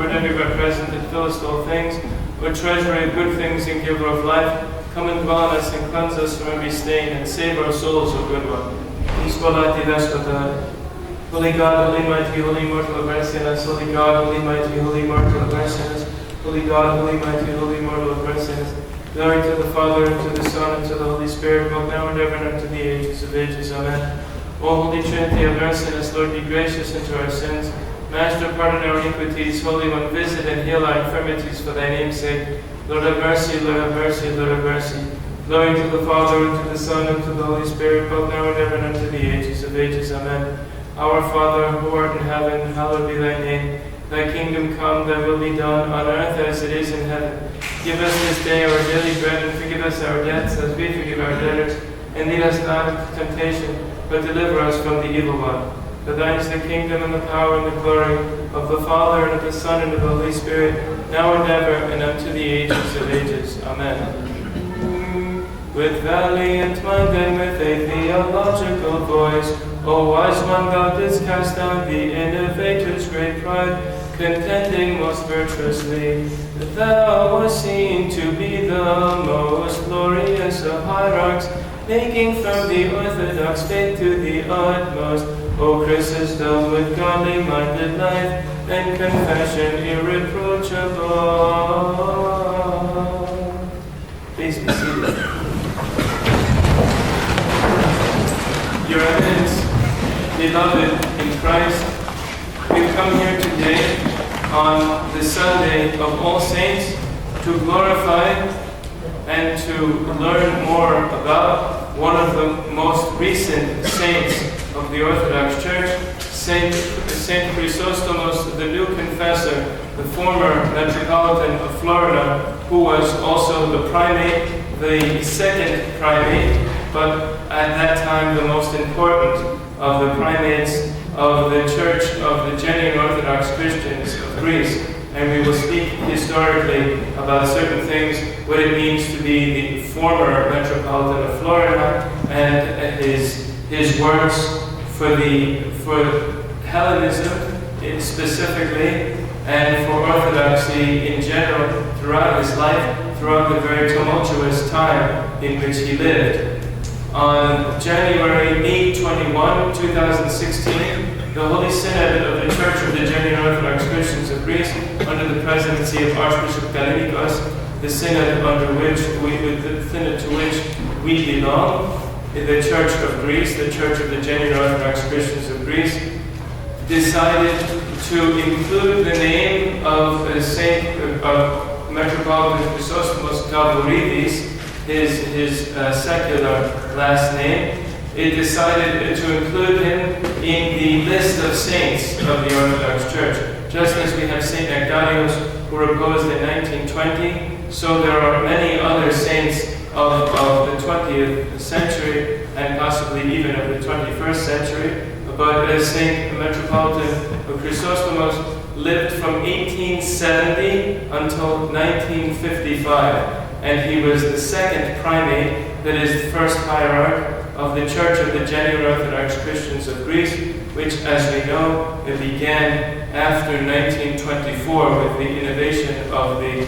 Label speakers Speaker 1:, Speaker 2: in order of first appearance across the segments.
Speaker 1: word everywhere present, that fillest all things, O treasury of good things and giver of life, come and dwell on us and cleanse us from every stain, and save our souls, O good one. Holy God, holy mighty, holy immortal, have mercy on us. Holy God, holy mighty, holy immortal, have mercy on us. Holy God, holy mighty, holy immortal, have mercy on us. Glory to the Father, and to the Son, and to the Holy Spirit, both now and ever, and unto the ages of ages. Amen. O Holy Trinity, have mercy on us. Lord, be gracious unto our sins. Master, pardon our iniquities. Holy One, visit and heal our infirmities for thy name's sake. Lord, have mercy, Lord, have mercy, Lord, have mercy. Glory to the Father, and to the Son, and to the Holy Spirit, both now and ever, and unto the ages of ages. Amen. Our Father, who art in heaven, hallowed be thy name. Thy kingdom come, thy will be done, on earth as it is in heaven. Give us this day our daily bread, and forgive us our debts as we forgive our debtors. And lead us not into temptation, but deliver us from the evil one. For thine is the kingdom, and the power, and the glory, of the Father, and of the Son, and of the Holy Spirit, now and ever, and unto the ages of ages. Amen. With valiant mind and with a theological voice, O wise one, thou didst cast down the innovator's great pride, contending most virtuously that thou wast seen to be the most glorious of hierarchs, making from the Orthodox faith to the utmost, O Chrysostom, with godly minded life and confession irreproachable. Please be seated. Your Eminence, beloved in Christ, we've come here today on the Sunday of All Saints to glorify and to learn more about one of the most recent saints of the Orthodox Church, Saint Chrysostomos, the new confessor, the former Metropolitan of Florina, who was also the primate, the second primate, but at that time the most important of the primates of the Church of the genuine Orthodox Christians of Greece. And we will speak historically about certain things, what it means to be the former Metropolitan of Florina, and his works for Hellenism specifically, and for Orthodoxy in general throughout his life, throughout the very tumultuous time in which he lived. On January 8, 21, 2016, the Holy Synod of the Church of the Genuine Orthodox Christians of Greece, under the presidency of Archbishop Kallinikos, the synod to which we belong, the Church of Greece, the Church of the Genuine Orthodox Christians of Greece, decided to include the name of Metropolitan Chrysostomos of Florina, his secular last name. It decided to include him in the list of saints of the Orthodox Church. Just as we have Saint Nektarios, who reposed in 1920, so there are many other saints of the 20th century, and possibly even of the 21st century. But Saint Metropolitan Chrysostomos lived from 1870 until 1955. And he was the second primate, that is the first hierarch of the Church of the Genuine Orthodox Christians of Greece, which, as we know, it began after 1924 with the innovation of the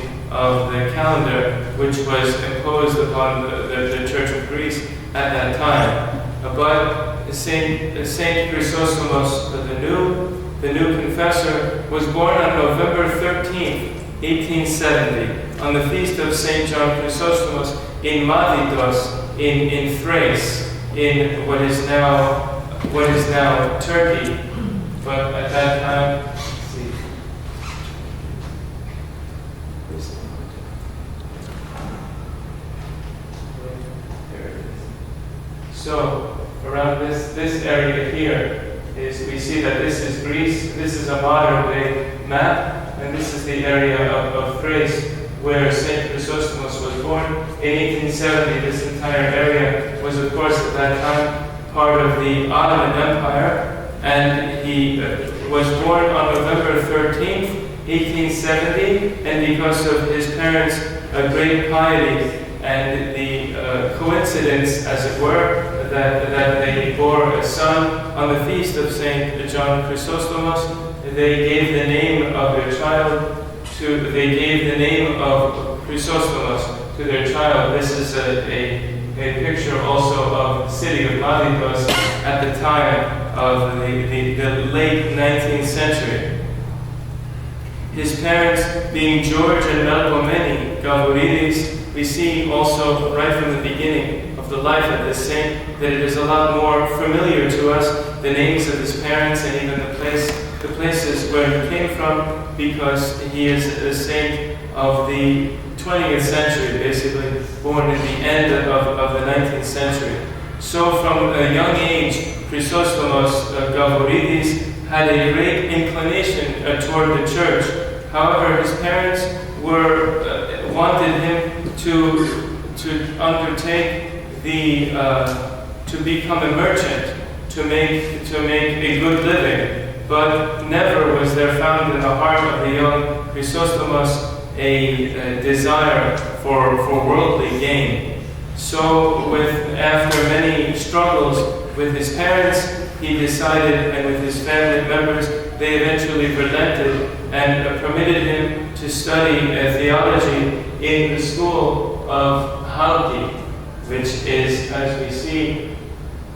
Speaker 1: calendar, which was imposed upon the Church of Greece at that time. But Saint Chrysostomos, the new confessor, was born on November 13th, 1870. On the feast of Saint John Chrysostomos in Maditos, in Thrace, in what is now Turkey. But at that time, so around this area here we see that this is Greece. This is a modern day map, and this is the area of Thrace, where Saint Chrysostomos was born. In 1870, this entire area was, of course, at that time, part of the Ottoman Empire, and he was born on November 13th, 1870, and because of his parents' great piety and the coincidence, as it were, that they bore a son on the feast of Saint John Chrysostomos, they gave the name of their child they gave the name of Chrysostomos to their child. This is a picture also of the city of Kallinikos at the time of the late 19th century. His parents being George and Melpomene Gavouridis, we see also right from the beginning of the life of this saint that it is a lot more familiar to us, the names of his parents and even the places where he came from, because he is a saint of the 20th century, basically born in the end of the 19th century. So from a young age, Chrysostomos Gavouridis had a great inclination toward the church. However, his parents wanted him to undertake to become a merchant, to make a good living. But never was there found in the heart of the young Chrysostomos a desire for worldly gain. So after many struggles with his parents, he decided, and with his family members, they eventually relented and permitted him to study theology in the school of Halki, which is, as we see,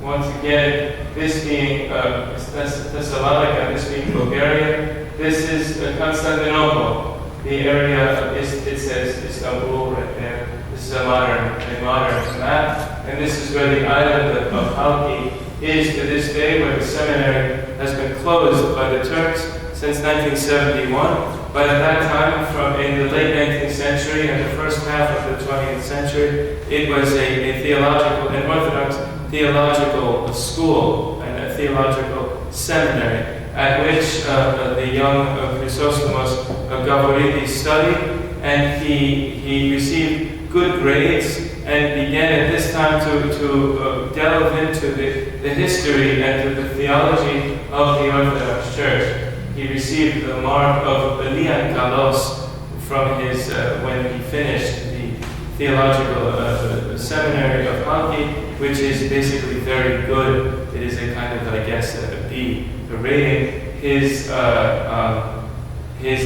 Speaker 1: once again, this being Thessalonica, this being Bulgaria, this is Constantinople. The area, it says Istanbul right there. This is a modern map, and this is where the island of Halki is to this day, where the seminary has been closed by the Turks since 1971. But at that time, in the late 19th century and the first half of the 20th century, it was an Orthodox theological school and a theological seminary at which the young Chrysostomos Gavouridis studied, and he received good grades and began at this time to delve into the history and to the theology of the Orthodox Church. He received the mark of Kallinikos from his when he finished the theological seminary of Halki, which is basically very good. It is a kind of, I guess, a B rating. His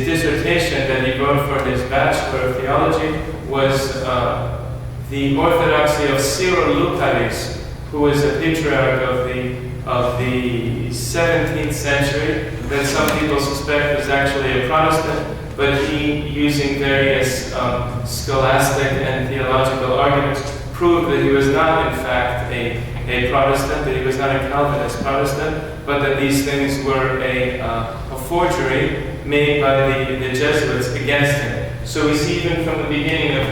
Speaker 1: dissertation that he wrote for his Bachelor of Theology was the orthodoxy of Syro-Lucaris, who was a patriarch of the 17th century, that some people suspect was actually a Protestant, but he, using various scholastic and theological arguments, proved that he was not in fact a Protestant, that he was not a Calvinist Protestant, but that these things were a forgery made by the Jesuits against him. So we see even from the beginning of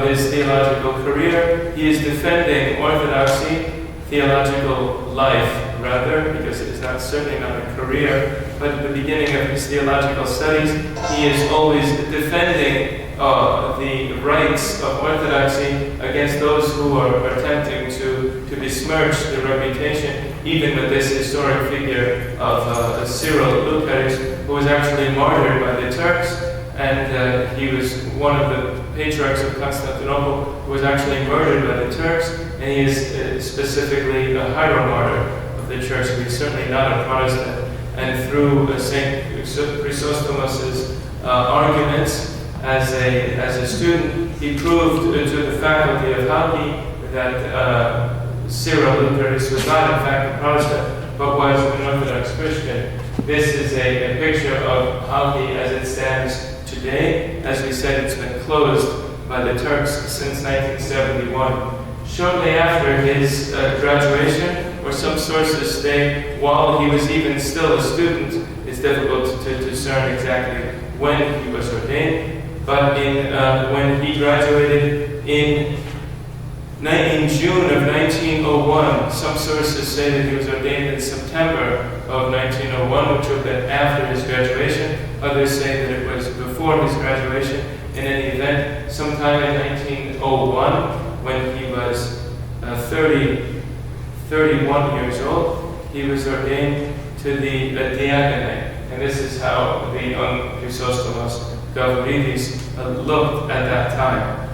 Speaker 1: his theological career, he is defending orthodoxy, theological life rather, because it is certainly not a career, but at the beginning of his theological studies, he is always defending the rights of orthodoxy against those who are attempting to besmirch the reputation, even with this historic figure of Syro-Lucaris, who was actually martyred by the Turks, and he was one of the patriarchs of Constantinople who was actually murdered by the Turks, and he is specifically a hieromartyr of the church, so he's certainly not a Protestant. And through St. Chrysostomos' arguments as a student, he proved to the faculty of Halki that Syro-Lucaris was not in fact a Protestant, but was an Orthodox Christian. This is a picture of Halki as it stands today. As we said, it's been closed by the Turks since 1971. Shortly after his graduation, or some sources state while he was even still a student, it's difficult to discern exactly when he was ordained, but when he graduated in June of 1901, some sources say that he was ordained in September of 1901, which would have been after his graduation. Others say that it was before his graduation. In any event, sometime in 1901, when he was 31 years old, he was ordained to the diaconate. And this is how the young Chrysostomos Gavouridis looked at that time.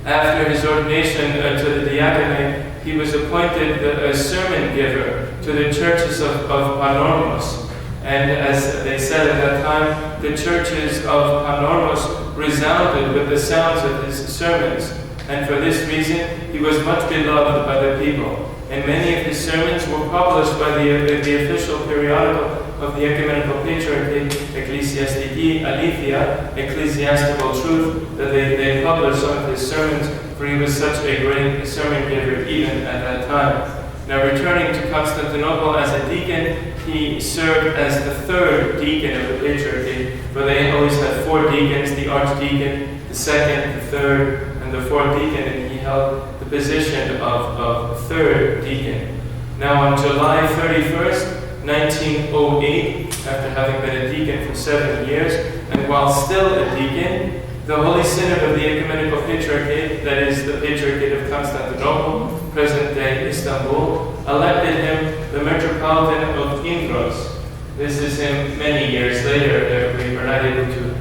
Speaker 1: After his ordination to the diaconate, he was appointed a sermon giver to the churches of Panormos. And as they said at that time, the churches of Panormos resounded with the sounds of his sermons, and for this reason he was much beloved by the people. And many of his sermons were published by the official periodical of the Ecumenical Patriarchate, Ecclesiastici Aletheia, Ecclesiastical Truth, that they published some of his sermons, for he was such a great sermon giver even at that time. Now, returning to Constantinople as a deacon, he served as the third deacon of the Patriarchate, for they always had 4 deacons, the archdeacon, the second, the third, and the fourth deacon, and he held the position of third deacon. Now, on July 31st, 1908, after having been a deacon for 7 years, and while still a deacon, the Holy Synod of the Ecumenical Patriarchate, that is the Patriarchate of Constantinople, present-day Istanbul, elected him the Metropolitan of Indros. This is him many years later. We were not able to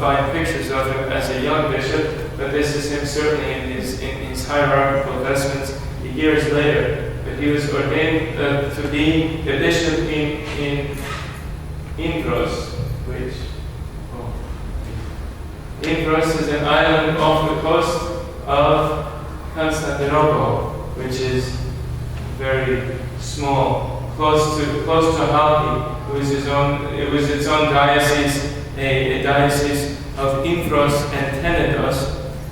Speaker 1: find pictures of him as a young bishop, but this is him certainly in his hierarchical vestments years later. But he was ordained to be a bishop in Indros, which Indros is an island off the coast of Constantinople, which is very small, close to Halki. It was its own diocese, a diocese of Indros and Tenedos.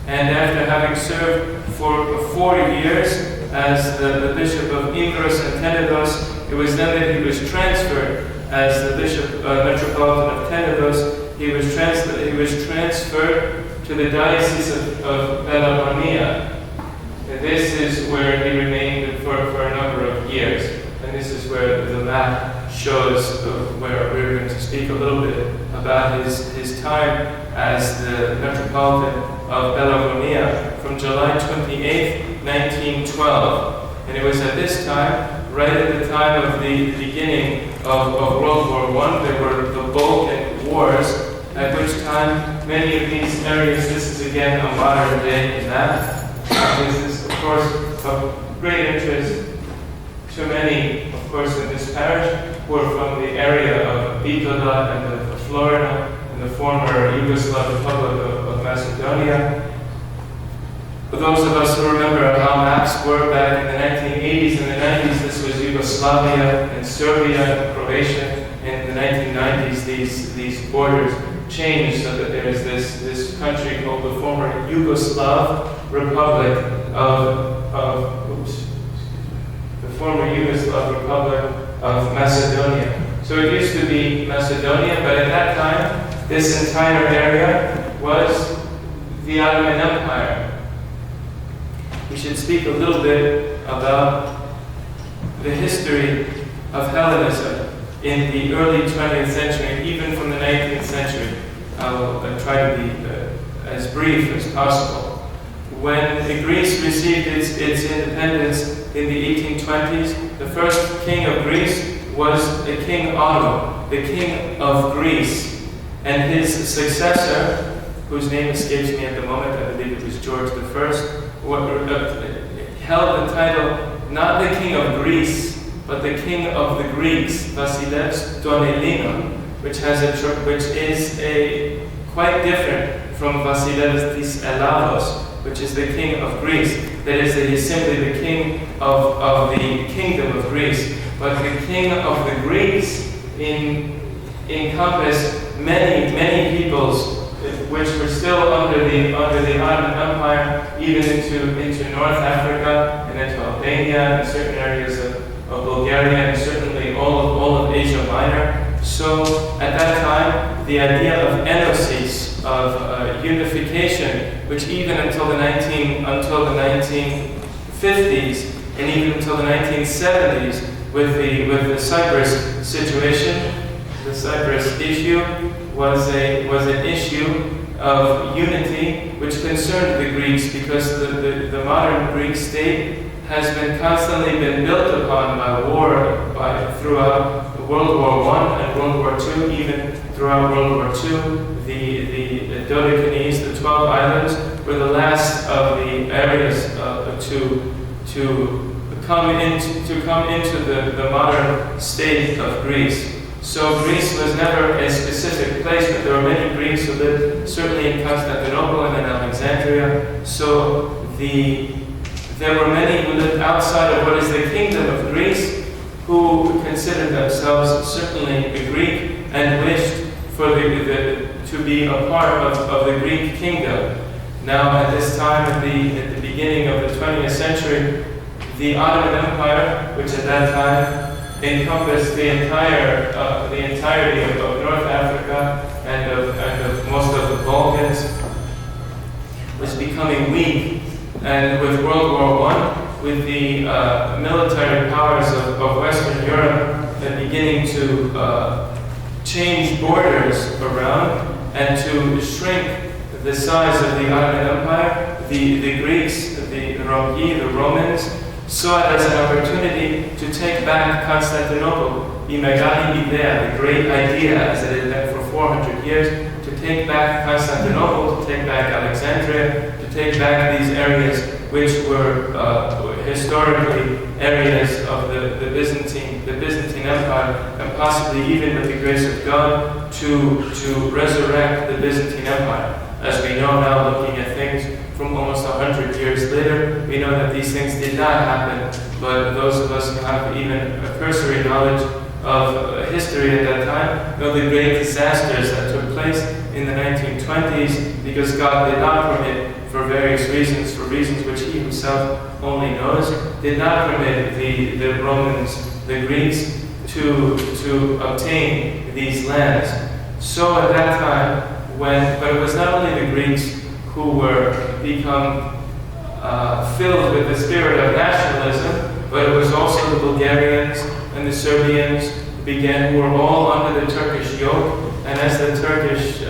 Speaker 1: And after having served for 4 years as the bishop of Indros and Tenedos, it was then that he was transferred as the bishop Metropolitan of Tenedos. He was transferred to the diocese of Macedonia. This is where he remained for a number of years. And this is where the map shows where we're going to speak a little bit about his time as the Metropolitan of Macedonia from July 28, 1912. And it was at this time, right at the time of the beginning of World War I, there were the Balkan Wars, at which time many of these areas, this is again a modern day map. This is, of course, of great interest to many, of course, in this parish, who are from the area of Bitola and of Florina, and the former Yugoslav Republic of Macedonia. For those of us who remember how maps were back in the 1980s and the 90s, this was Yugoslavia and Serbia and Croatia. In the 1990s, these borders changed so that there is this country called the former Yugoslav Republic of Macedonia. So it used to be Macedonia, but at that time, this entire area was the Ottoman Empire. We should speak a little bit about the history of Hellenism in the early 20th century, even from the 19th century. I'll try to be as brief as possible. When Greece received its independence in the 1820s, the first king of Greece was the King Otto, the king of Greece. And his successor, whose name escapes me at the moment, I believe it was George I, held the title not the King of Greece, but the King of the Greeks, Vasileus Donellinon, which is quite different from Vasileus tis Elavos, which is the King of Greece. That is, that he's simply the King of the Kingdom of Greece. But the King of the Greeks encompassed many peoples which were still under the Ottoman Empire, even into North Africa and into Albania and certain areas of Bulgaria and certainly all of Asia Minor. So at that time, the idea of enosis, of unification, which even until the 1950s and even until the 1970s, with the Cyprus situation, the Cyprus issue was an issue of unity which concerned the Greeks, because the modern Greek state has been constantly built upon by war throughout World War I and World War II, even throughout World War II. The Dodecanese, the 12 islands, were the last of the areas to come into the modern state of Greece. So Greece was never a specific place, but there were many Greeks who lived certainly in Constantinople and in Alexandria. So there were many who lived outside of what is the kingdom of Greece, who considered themselves certainly a Greek and wished for to be a part of the Greek kingdom. Now, at this time, at the beginning of the 20th century, the Ottoman Empire, which at that time encompassed the entirety of North Africa and of most of the Balkans, was becoming weak. And with World War I, with the military powers of Western Europe beginning to change borders around and to shrink the size of the Ottoman Empire, the Greeks, the Romans, saw it as an opportunity to take back Constantinople, the great idea, as it had been for 400 years, to take back Constantinople, to take back Alexandria, to take back these areas which were historically areas of the Byzantine Empire, and possibly even with the grace of God to resurrect the Byzantine Empire. As we know now, looking at things from almost 100 years later, we know that these things did not happen, but those of us who have even a cursory knowledge of history at that time know the great disasters that took place in the 1920s, because God did not permit, for various reasons, for reasons which He Himself only knows, did not permit the Romans, the Greeks, to obtain these lands. So at that time, but it was not only the Greeks who were become filled with the spirit of nationalism, but it was also the Bulgarians and the Serbians who were all under the Turkish yoke. And as the Turkish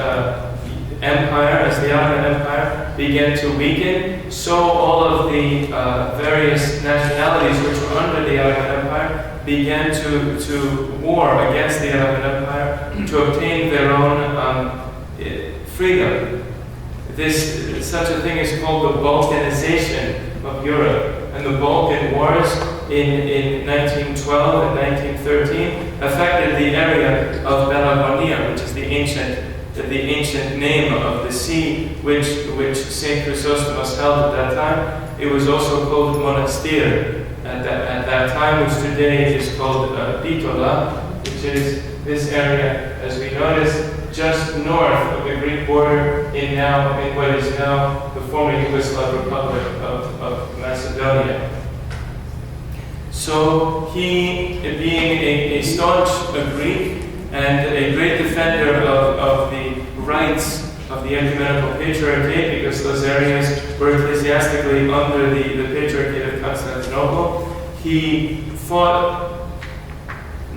Speaker 1: Empire, as the Ottoman Empire began to weaken, so all of the various nationalities which were under the Ottoman Empire began to war against the Ottoman Empire to obtain their own freedom. Such a thing is called the Balkanization of Europe. And the Balkan Wars in 1912 and 1913 affected the area of Macedonia, which is the ancient name of the sea which Saint Chrysostomos held at that time. It was also called Monastir at that time, which today is called Bitola, which is this area, as we notice, just north of the Greek border in what is now the former Yugoslav Republic of Macedonia. So he, being a staunch Greek and a great defender of the rights of the ecumenical patriarchate, because those areas were ecclesiastically under the patriarchate of Constantinople, he fought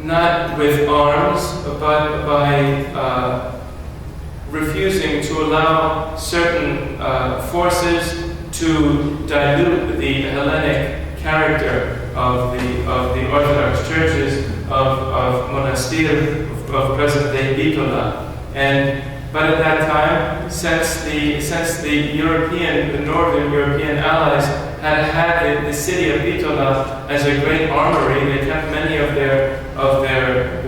Speaker 1: not with arms, but by refusing to allow certain forces to dilute the Hellenic character of the Orthodox churches of Monastir, of present-day Bitola. But at that time, since the Northern European allies had the city of Bitola as a great armory, they kept many of their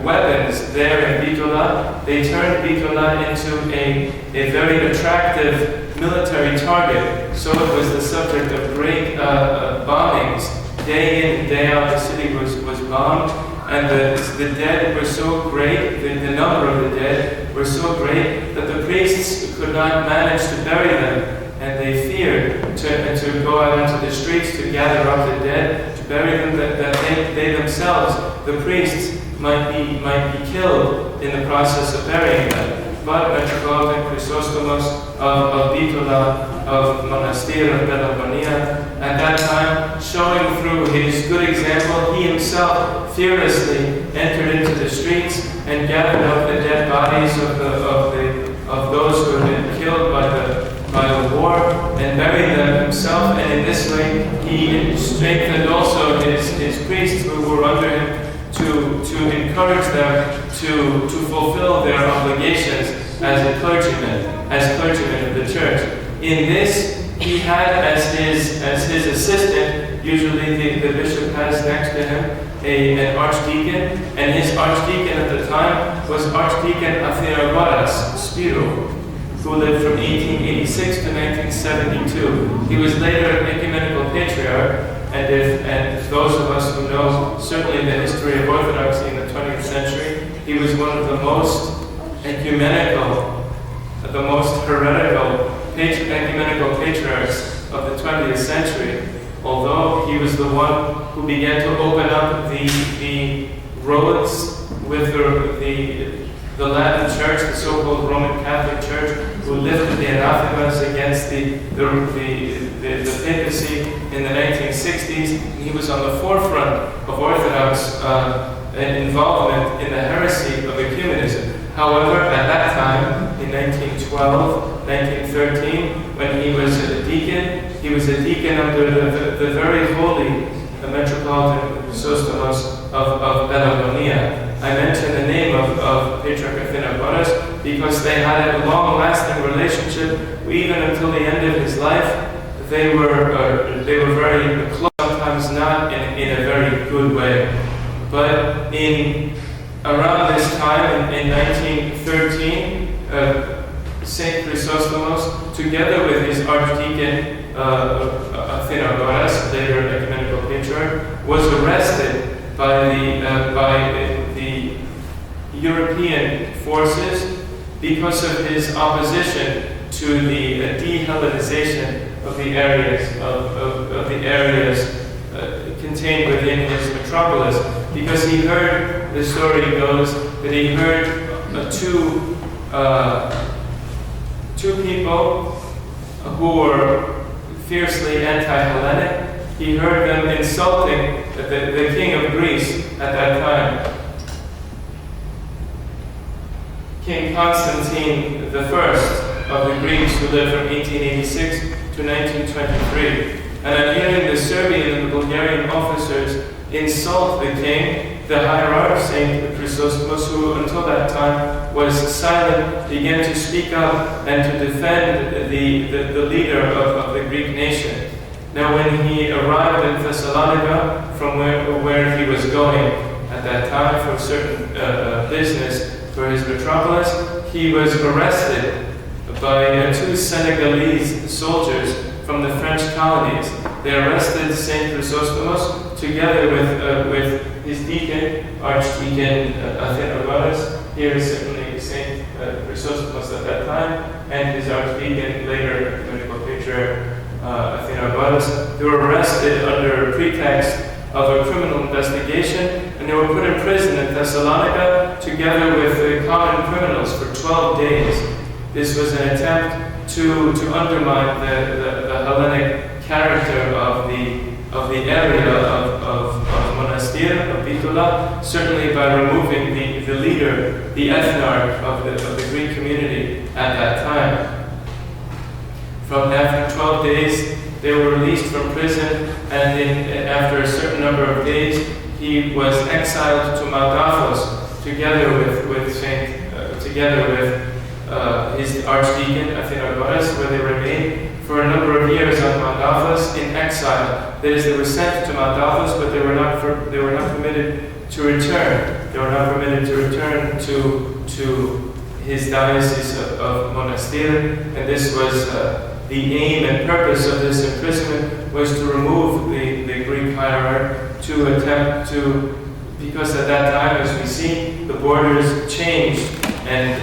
Speaker 1: weapons there in Bitola. They turned Bitola into a very attractive military target. So it was the subject of great bombings. Day in and day out, the city was bombed, and the dead were so great, the number of the dead were so great that the priests could not manage to bury them. And they feared to go out into the streets to gather up the dead, to bury them, that they themselves, the priests, might be killed in the process of burying them. But Metropolitan Chrysostomos of Bitola, of Monastir, of Macedonia, at that time, showing through his good example, he himself fearlessly entered into the streets and gathered up the dead bodies of those who had been killed by the war, and buried them himself. And in this way, he strengthened also his priests who were under him to encourage them to fulfill their obligations as clergymen of the church. In this, he had as his assistant, usually the bishop has next to him, an archdeacon, and his archdeacon at the time was Archdeacon Athenagoras Spiro, who lived from 1886 to 1972. He was later an ecumenical patriarch, and those of us who know certainly the history of Orthodoxy in the 20th century, he was one of the most ecumenical, the most heretical ecumenical patriarchs of the 20th century, although he was the one who began to open up the roads with the Latin Church, the so-called Roman Catholic Church, who lifted the anathemas against the papacy in the 1960s. He was on the forefront of Orthodox involvement in the heresy of ecumenism. However, at that time, in 1912, 1913, when he was a deacon under the very holy Metropolitan Chrysostomos of Macedonia. I mention the name of Patriarch Athenagoras because they had a long-lasting relationship. Even until the end of his life, they were very close, sometimes not in a very good way. But around this time, in 1913, Saint Chrysostomos, together with his archdeacon Athenagoras, later ecumenical patriarch, was arrested by the European forces because of his opposition to the de-Hellenization of the areas contained within his metropolis, because he heard, the story goes, that he heard two people who were fiercely anti-Hellenic. He heard them insulting the king of Greece at that time, King Constantine I of the Greeks, who lived from 1886 to 1923. And on hearing the Serbian and the Bulgarian officers insult the king, the hierarch, Saint Chrysostomos, who until that time was silent, began to speak up and to defend the leader of the Greek nation. Now, when he arrived in Thessalonica, from where he was going at that time for certain business for his metropolis, he was arrested by two Senegalese soldiers from the French colonies. They arrested Saint Chrysostomos together with his deacon, Archdeacon Athenagoras. Here is certainly Saint Chrysostomos at that time, and his archdeacon, later ecumenical patriarch Athenagoras. They were arrested under pretext of a criminal investigation, and they were put in prison in Thessalonica together with common criminals for 12 days. This was an attempt to undermine the Hellenic character of the area of Monastir, of Bitula, certainly by removing the leader, the ethnarch of the Greek community at that time. After 12 days, they were released from prison, and after a certain number of days, he was exiled to Maldathos together with his archdeacon Athenagoras, where they remained for a number of years on Maldathos in exile. That is, they were sent to Maldathos, but they were not permitted to return. They were not permitted to return to his diocese of Monastir, and this was the aim and purpose of this imprisonment was to remove the Greek hierarch, to attempt to, because at that time, as we see, the borders changed, and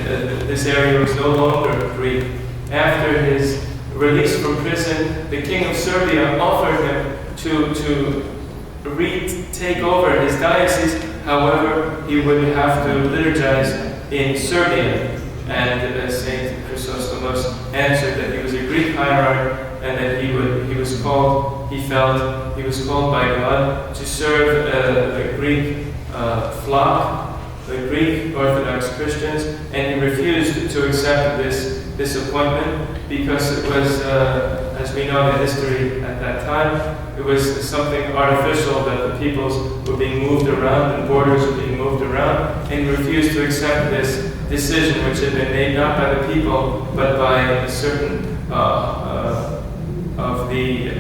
Speaker 1: this area was no longer Greek. After his release from prison, the king of Serbia offered him to retake over his diocese. However, he would have to liturgize in Serbian, and Saint Chrysostomos answered that he was a Greek hierarch, and that he was called by God to serve the Greek flock, the Greek Orthodox Christians, and he refused to accept this appointment because it was, as we know the history at that time, it was something artificial, that the peoples were being moved around and borders were being moved around, and he refused to accept this decision which had been made not by the people but by a certain of the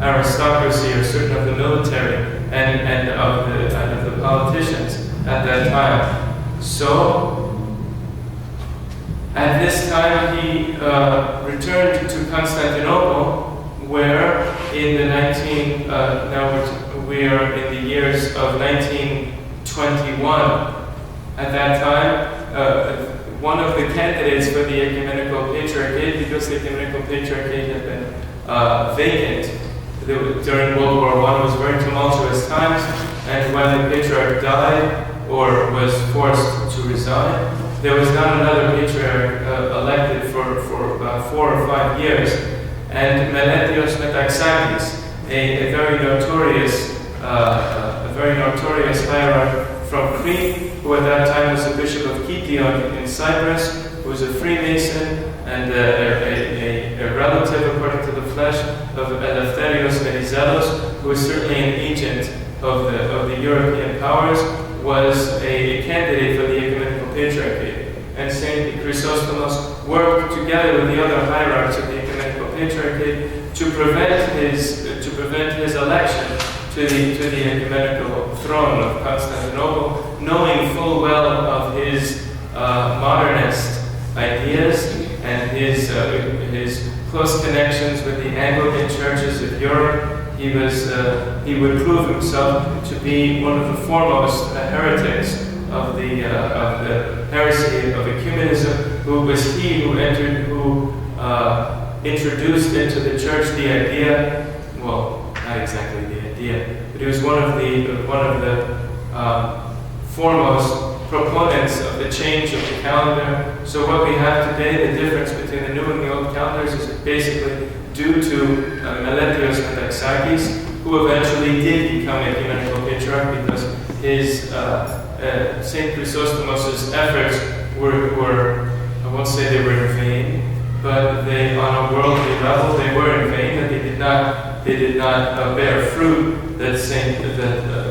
Speaker 1: aristocracy or certain of the military and of the politicians at that time. So, at this time he returned to Constantinople, where in the now we are in the years of 1921. At that time, one of the candidates for the ecumenical patriarchate, because the ecumenical patriarchate had been vacant during World War I, was very tumultuous times, and when the patriarch died or was forced to resign, there was not another patriarch elected for about 4 or 5 years. And Melethios Metaxakis, a very notorious hierarch from Crete, who at that time was the Bishop of Kition in Cyprus, who was a Freemason and a relative, according to the flesh, of Nektarios and Exile, who was certainly an agent of the European powers, was a candidate for the ecumenical patriarchate. And Saint Chrysostomos worked together with the other hierarchs of the ecumenical patriarchate to prevent his election to the ecumenical throne of Constantinople, knowing full well of his modernist ideas and his close connections with the Anglican churches of Europe. He would prove himself to be one of the foremost heretics of the heresy of ecumenism. Who was he who introduced into the church the idea? Well, not exactly the idea, but he was one of the foremost proponents of the change of the calendar. So what we have today, the difference between the new and the old calendars, is basically due to Melethios Metaxakis, who eventually did become ecumenical patriarch because his Saint Chrysostomos' efforts were, I won't say they were in vain, but they, on a worldly level, they were in vain, and they did not bear fruit. That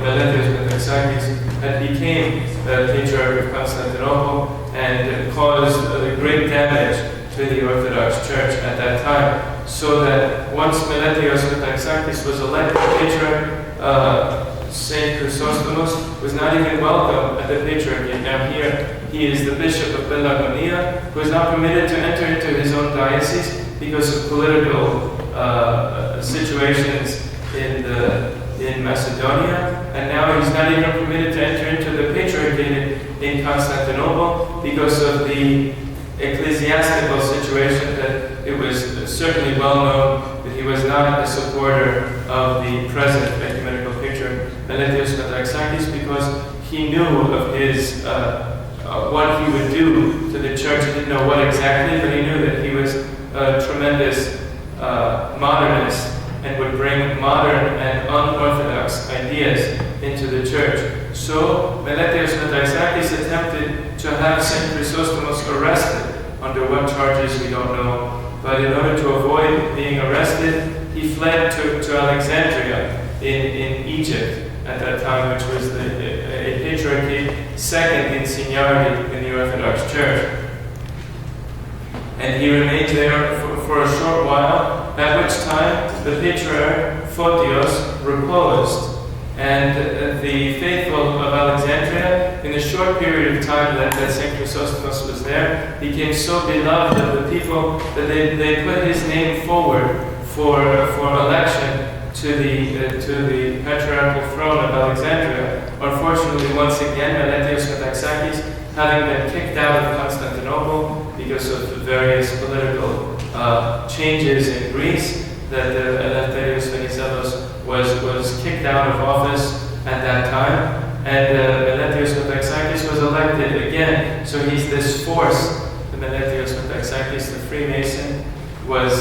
Speaker 1: Melethios Metaxakis had became the patriarch of Constantinople and caused great damage to the Orthodox Church at that time. So that once Melethios Metaxakis was elected patriarch, Saint Chrysostomos was not even welcome at the patriarchate. Now here he is the Bishop of Pelagonia, who is not permitted to enter into his own diocese because of political situations in Macedonia, and now he's not even permitted to enter into the patriarchate in Constantinople because of the ecclesiastical situation. That it was certainly well known that he was not a supporter of the present ecumenical patriarch Melethios Metaxakis, because he knew of his what he would do to the church. He didn't know what exactly, but he knew that he was a tremendous modernist and would bring modern and unorthodox ideas into the church. So Melethios Metaxakis attempted to have Saint Chrysostomos arrested. Under what charges, we don't know. But in order to avoid being arrested, he fled to Alexandria in Egypt at that time, which was a patriarchate second in seniority in the Orthodox Church. And he remained there for a short while, at which time the patriarch Photios reposed. And the faithful of Alexandria, in the short period of time that St. Chrysostomos was there, became so beloved of the people that they put his name forward for election to the patriarchal throne of Alexandria. Unfortunately, once again, Melethios Metaxakis, having been kicked out of Constantinople because of various political changes in Greece, that Nektarios Venizelos was kicked out of office at that time, and Melethios Metaxakis was elected again. So he's this force. The Melethios Metaxakis, the Freemason, was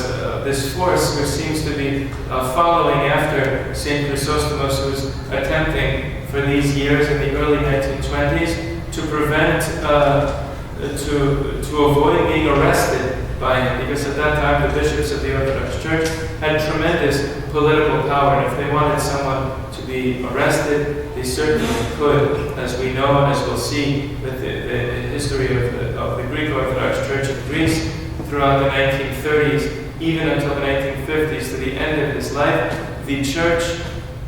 Speaker 1: this force which seems to be following after Saint Chrysostomos, who was attempting for these years in the early 1920s to prevent, to avoid being arrested by him, because at that time the bishops of the Orthodox Church had tremendous political power, and if they wanted someone to be arrested, they certainly could, as we know, as we'll see with the history of the Greek Orthodox Church of Greece throughout the 1930s, even until the 1950s, to the end of his life. The Church,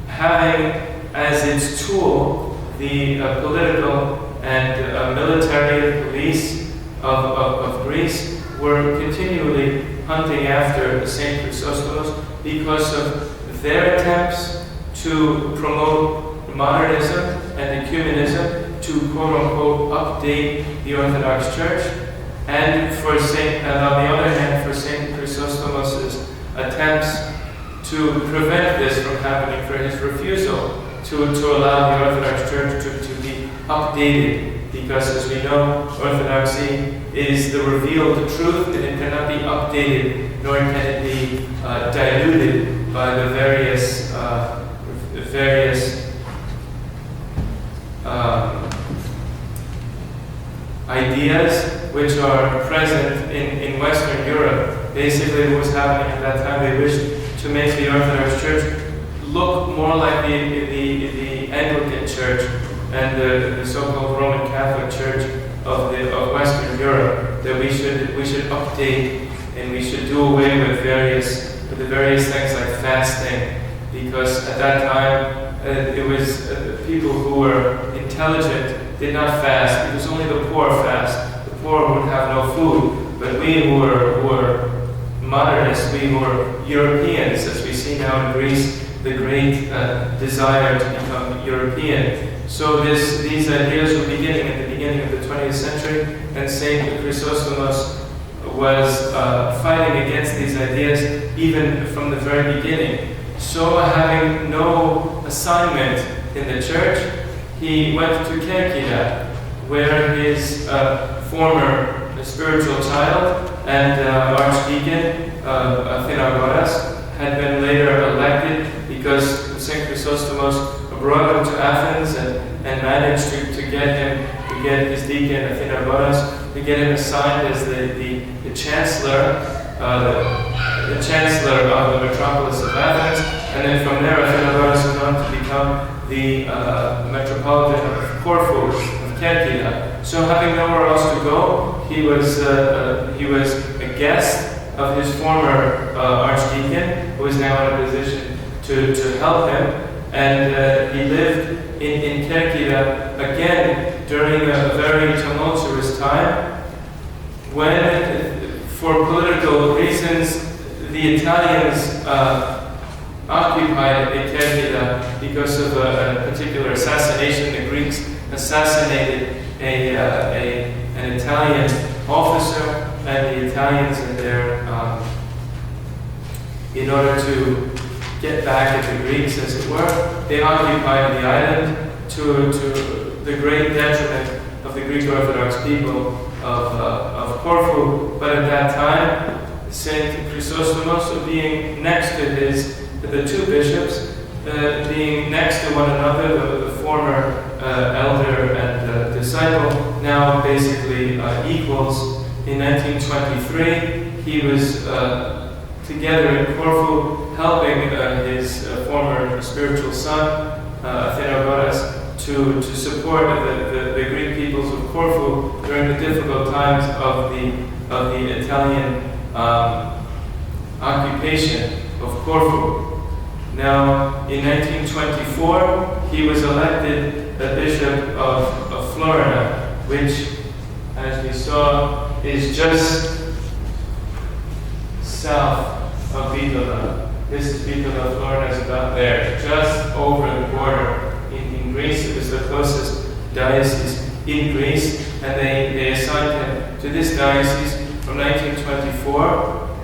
Speaker 1: having as its tool the political and military police of Greece were continually hunting after Saint Chrysostomos because of their attempts to promote modernism and ecumenism, to quote-unquote update the Orthodox Church, and on the other hand, for Saint Chrysostomos' attempts to prevent this from happening, for his refusal to allow the Orthodox Church to be updated, because as we know, Orthodoxy is the revealed truth, and it cannot be updated, nor can it be diluted by the various ideas which are present in Western Europe. Basically, what was happening at that time, they wished to make the Orthodox Church look more like the Anglican Church and the so-called Roman Catholic Church of Western Europe. That we should update and we should do away with the various things like fasting, because at that time it was people who were intelligent did not fast. It was only the poor fast. The poor would have no food. But we who were modernists, we who were Europeans, as we see now in Greece, the great desire to become European. So these ideas were beginning at the beginning of the 20th century, and Saint Chrysostomos was fighting against these ideas even from the very beginning. So having no assignment in the church, he went to Cathedral, where his former spiritual child and Archdeacon Athenagoras had been later elected, because St. Chrysostomos brought him to Athens and managed to get his deacon Athenagoras, to get him assigned as the chancellor, the chancellor of the Metropolis of Athens, and then from there Athenagoras went on to become the Metropolitan of Corfu, of Cathedral. So having nowhere else to go, he was a guest of his former archdeacon, who is now in a position to help him, and he lived in Cathedral again during a very tumultuous time when, for political reasons, the Italians occupied Cathedral because of a particular assassination. The Greeks assassinated an Italian officer, and the Italians, in order to get back at the Greeks, as it were, they occupied the island to the great detriment of the Greek Orthodox people of Corfu. But at that time, Saint Chrysostomos, being next to the two bishops, being next to one another, the former elder and disciple, now basically equals. In 1923, he was together in Corfu, helping his former spiritual son, Athenagoras, to support the Greek peoples of Corfu during the difficult times of the Italian occupation of Corfu. Now, in 1924, he was elected the Bishop of Florina, which, as we saw, is just south of Bitola. This is Bitola, Florina is about there, just over the border in Greece. It was the closest diocese in Greece, and they assigned him to this diocese from 1924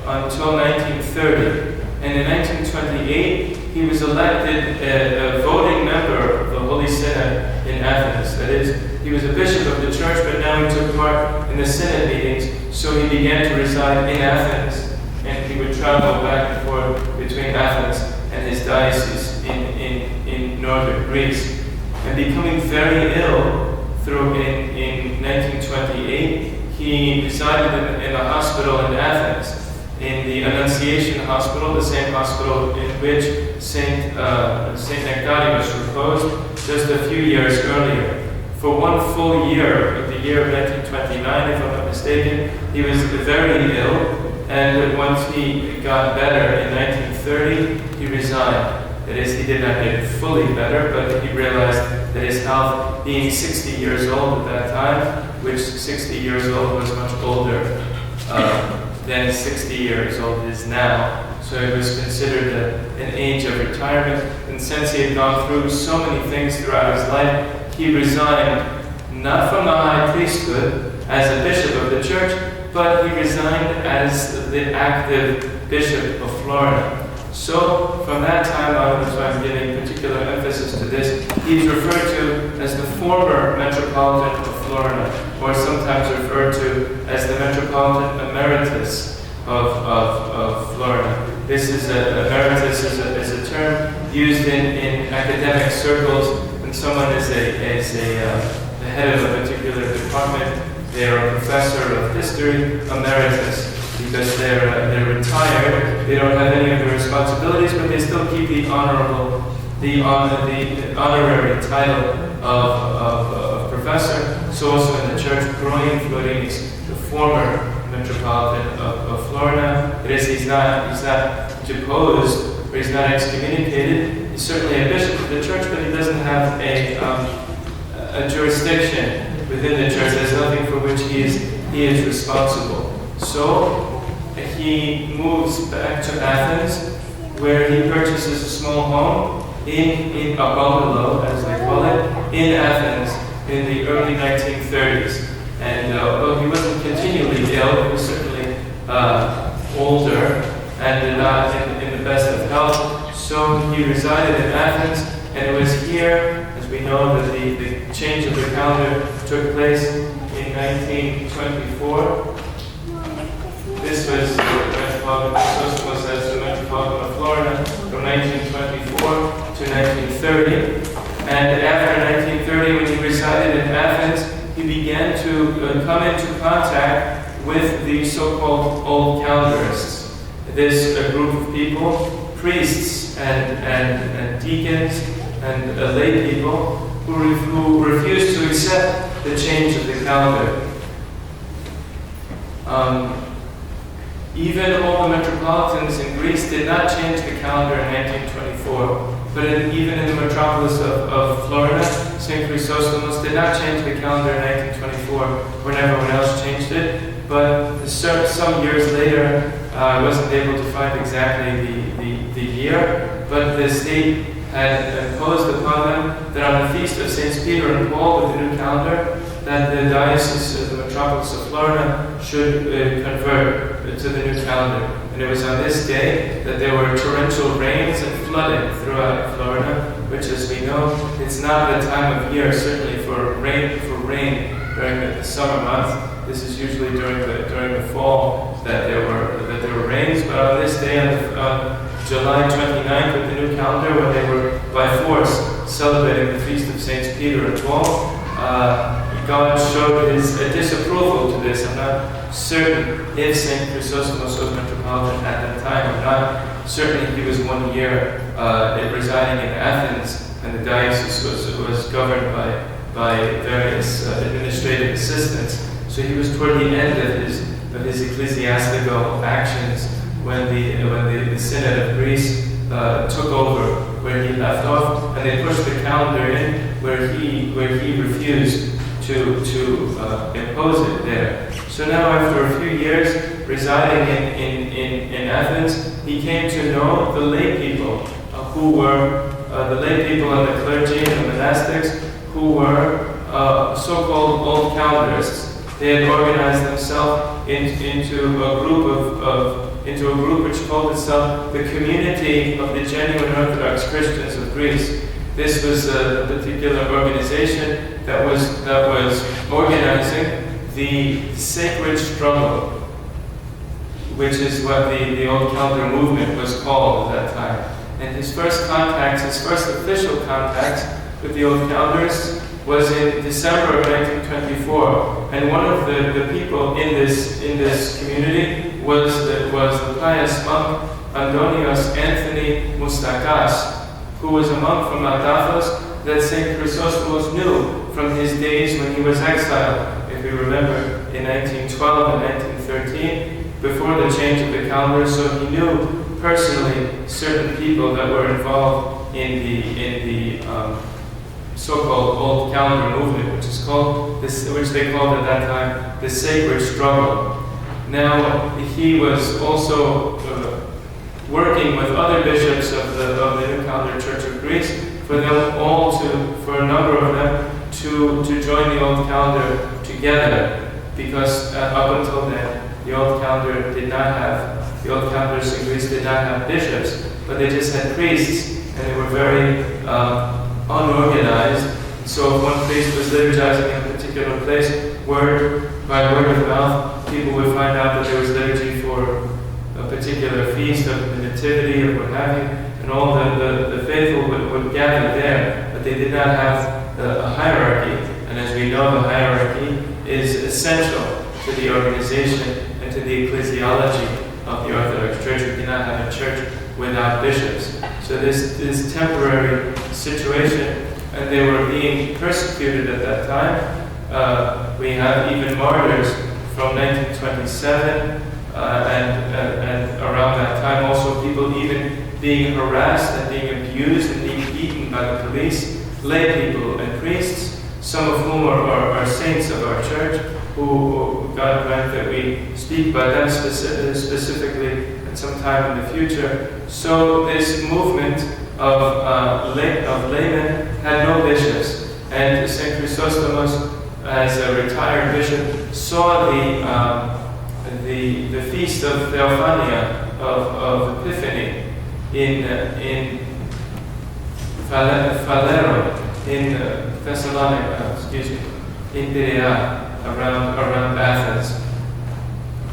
Speaker 1: until 1930. And in 1928, he was elected a voting member of the Holy Synod in Athens. That is, he was a bishop of the church, but now he took part in the Synod meetings, so he began to reside in Athens, and he would travel back and forth between Athens and his diocese in northern Greece. And becoming very ill in 1928, he resided in a hospital in Athens, in the Annunciation Hospital, the same hospital in which Saint Nektarios reposed just a few years earlier. For one full year, of the year of 1929, if I'm not mistaken, he was very ill, and once he got better in 1930, he resigned. That is, he did not get fully better, but he realized that his health, being 60 years old at that time, which 60 years old was much older than 60 years old is now. So it was considered an age of retirement. And since he had gone through so many things throughout his life, he resigned, not from the high priesthood as a bishop of the church, but he resigned as the active Bishop of Florina. So from that time on, that's why I'm giving particular emphasis to this, he's referred to as the former Metropolitan of Florina, or sometimes referred to as the Metropolitan Emeritus of Florina. This is emeritus is a term used in academic circles when someone is the head of a particular department. They are a professor of history, emeritus, because they're retired. They don't have any of the responsibilities, but they still keep the honorary title of professor. So also in the church, Florinis, the former Metropolitan of Florina. It is he's not deposed or he's not excommunicated. He's certainly a bishop of the church, but he doesn't have a jurisdiction within the church. There's nothing for which he is responsible. So he moves back to Athens, where he purchases a small home in a bungalow, as they call it, in Athens in the early 1930s. And although he wasn't continually ill, he was certainly older and not in the best of health. So he resided in Athens, and it was here, as we know, that the change of the calendar took place in 1924. This was the Metropolitan Chrysostomos as the Metropolitan of Florina from 1924 to 1930. And after 1930, when he resided in Athens, he began to come into contact with the so-called Old Calendarists. This group of people, priests and deacons and lay people who refused to accept the change of the calendar. Even all the metropolitans in Greece did not change the calendar in 1924. But even in the Metropolis of Florina, St. Chrysostomos did not change the calendar in 1924 when everyone else changed it. But some years later, I wasn't able to find exactly the year, but the state had imposed upon them that on the feast of Saints Peter and Paul with the new calendar, that the diocese of the Metropolis of Florina should convert to the new calendar. And it was on this day that there were torrential rains and flooding throughout Florida, which, as we know, it's not the time of year, certainly for rain during the summer months. This is usually during the fall that there were rains. But on this day, on July 29th with the new calendar, when they were by force celebrating the feast of Saints Peter and Paul, God showed his disapproval to this. I'm not certain if St. Chrysostomos was Metropolitan at that time or not. Certainly he was 1 year residing in Athens, and the diocese was governed by various administrative assistants. So he was toward the end of his ecclesiastical actions when the Synod of Greece took over where he left off, and they pushed the calendar in where he refused to impose it there. So now, after a few years residing in Athens, he came to know the lay people who were the lay people and the clergy and the monastics who were so-called Old Calendarists. They had organized themselves into a group which called itself the Community of the Genuine Orthodox Christians of Greece. This was a particular organization that was organizing the sacred struggle, which is what the Old Calendar movement was called at that time. And his first official contacts with the Old Calendarists was in December of 1924, and one of the people in this community was the pious monk Antonios Anthony Moustakas, who was a monk from Athos that St. Chrysostomos knew from his days when he was exiled, if we remember, in 1912 and 1913, before the change of the calendar. So he knew personally certain people that were involved in the so-called Old Calendar movement, which is called which they called at that time the Sacred Struggle. Now he was also working with other bishops of the New Calendar Church of Greece for a number of them to join the Old Calendar together, because up until then the Old Calendars in Greece did not have bishops, but they just had priests, and they were very unorganized. So if one priest was liturgizing in a particular place, by word of mouth, people would find out that there was liturgy for a particular feast of the Nativity or what have you, and all the faithful would gather there, but they did not have a hierarchy. And as we know, the hierarchy is essential to the organization and to the ecclesiology of the Orthodox Church. We cannot have a church without bishops. So this temporary situation, and they were being persecuted at that time. We have even martyrs from 1927 and around that time. Also people even being harassed and being abused and being beaten by the police, lay people and priests, some of whom are saints of our church, who God grant that we speak by them specifically at some time in the future. So this movement of laymen had no bishops, and St. Chrysostomos, as a retired bishop, saw the feast of Theophania, of Epiphany, in Falero, in Thessalonica, in Perea, around Athens.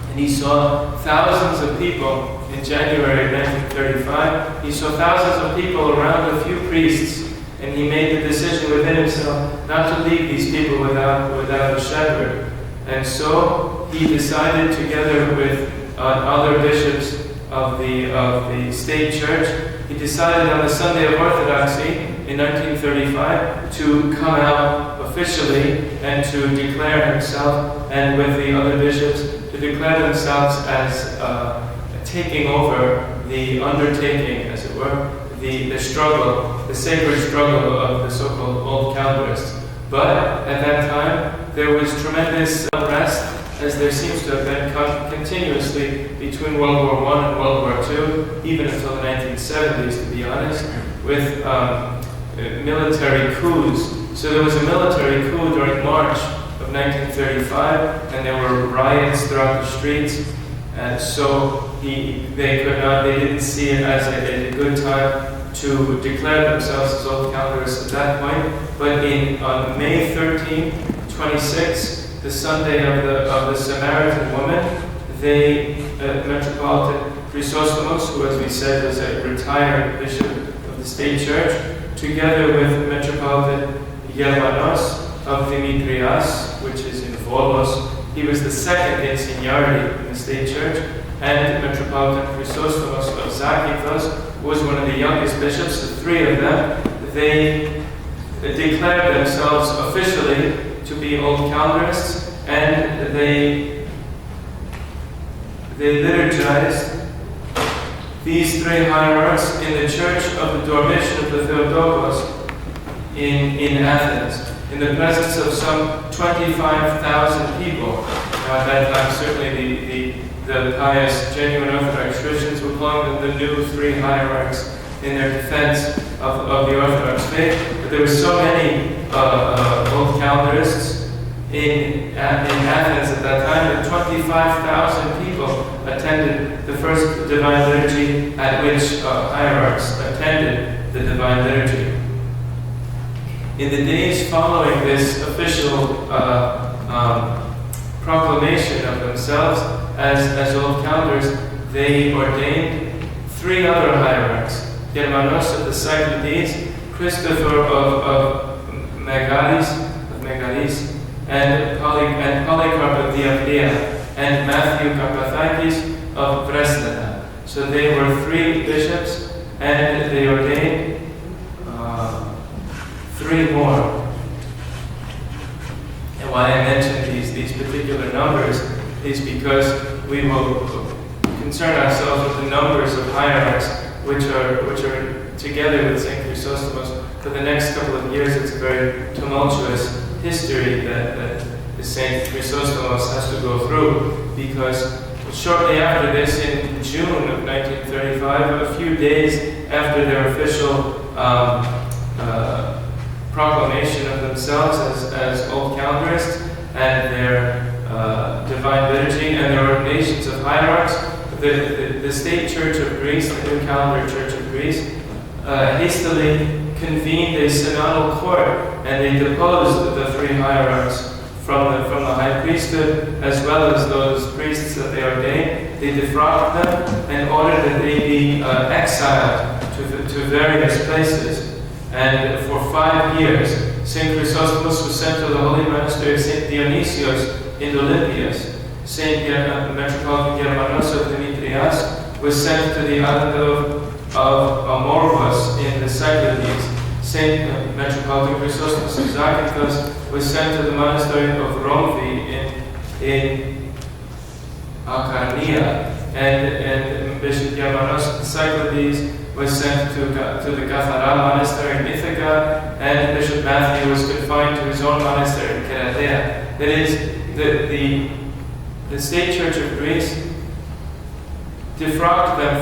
Speaker 1: And he saw thousands of people in January 1935. He saw thousands of people around a few priests, and he made the decision within himself not to leave these people without a shepherd. And so he decided, together with other bishops of the state church, he decided on the Sunday of Orthodoxy in 1935 to come out officially and to declare himself, and with the other bishops, to declare themselves as taking over the undertaking, as it were, the struggle, the sacred struggle of the so-called Old Calendarists. But at that time, there was tremendous unrest, as there seems to have been continuously between World War I and World War II, even until the 1970s, to be honest, with military coups. So there was a military coup during March of 1935, and there were riots throughout the streets, and so they didn't see it as a good time to declare themselves as Old Calendarists at that point. But on May 13, 26, the Sunday of the Samaritan woman, Metropolitan Chrysostomos, who, as we said, was a retired bishop of the state church, together with Metropolitan Germanos of Nektarios, which is in Volos. He was the second in seniority in the state church, and Metropolitan Chrysostomos of Zakynthos, who was one of the youngest bishops. The three of them, they declared themselves officially to be Old Calendarists, and they liturgized these three hierarchs in the church of the Dormition of the Theotokos in Athens, in the presence of some 25,000 people. Now at that time, certainly the pious, genuine Orthodox Christians were calling them the new three hierarchs in their defense of the Orthodox faith. But there were so many Old Calendarists in Athens at that time that 25,000 people attended the first Divine Liturgy, at which hierarchs attended the Divine Liturgy. In the days following this official proclamation of themselves as Old Calendarists, they ordained three other hierarchs: Germanos of the Cyclades, Christopher of Megalis, and Polycarp of Diaplia, and Matthew Kapathakis of Bresnada. So they were three bishops, and they ordained three more. And why I mention these particular numbers is because we will concern ourselves with the numbers of hierarchs which are together with St. Chrysostomos for the next couple of years. It's a very tumultuous history that the St. Chrysostomos has to go through, because shortly after this, in June of 1935, a few days after their official proclamation of themselves as Old Calendarists and their divine liturgy and their ordinations of hierarchs, the State Church of Greece, the New Calendar Church of Greece, hastily convened a synodal court, and they deposed the three hierarchs from the high priesthood, as well as those priests that they ordained. They defrocked them and ordered that they be exiled to various places. And for 5 years, St. Chrysostomos was sent to the holy monastery of St. Dionysios in Olympias. St. Metropolitan of Nektarios was sent to the island of Amorphos in the Cyclades. St. Metropolitan Chrysostomos of Zakynthos was sent to the monastery of Romvi in Acarnania, and Bishop Germanos of the Cyclades was sent to the Cathedral monastery in Ithaca, and Bishop Matthew was confined to his own monastery in Keratea. That is, the State Church of Greece defrocked them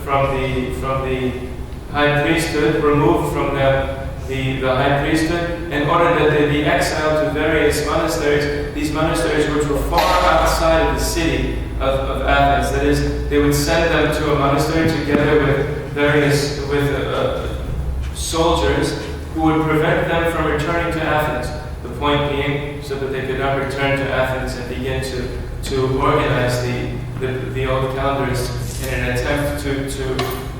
Speaker 1: from the high priesthood, removed from them the high priesthood, and ordered that they be exiled to various monasteries. These monasteries which were far outside of the city of Athens. That is, they would send them to a monastery together with soldiers who would prevent them from returning to Athens. The point being, so that they could not return to Athens and begin to organize the Old Calendarists in an attempt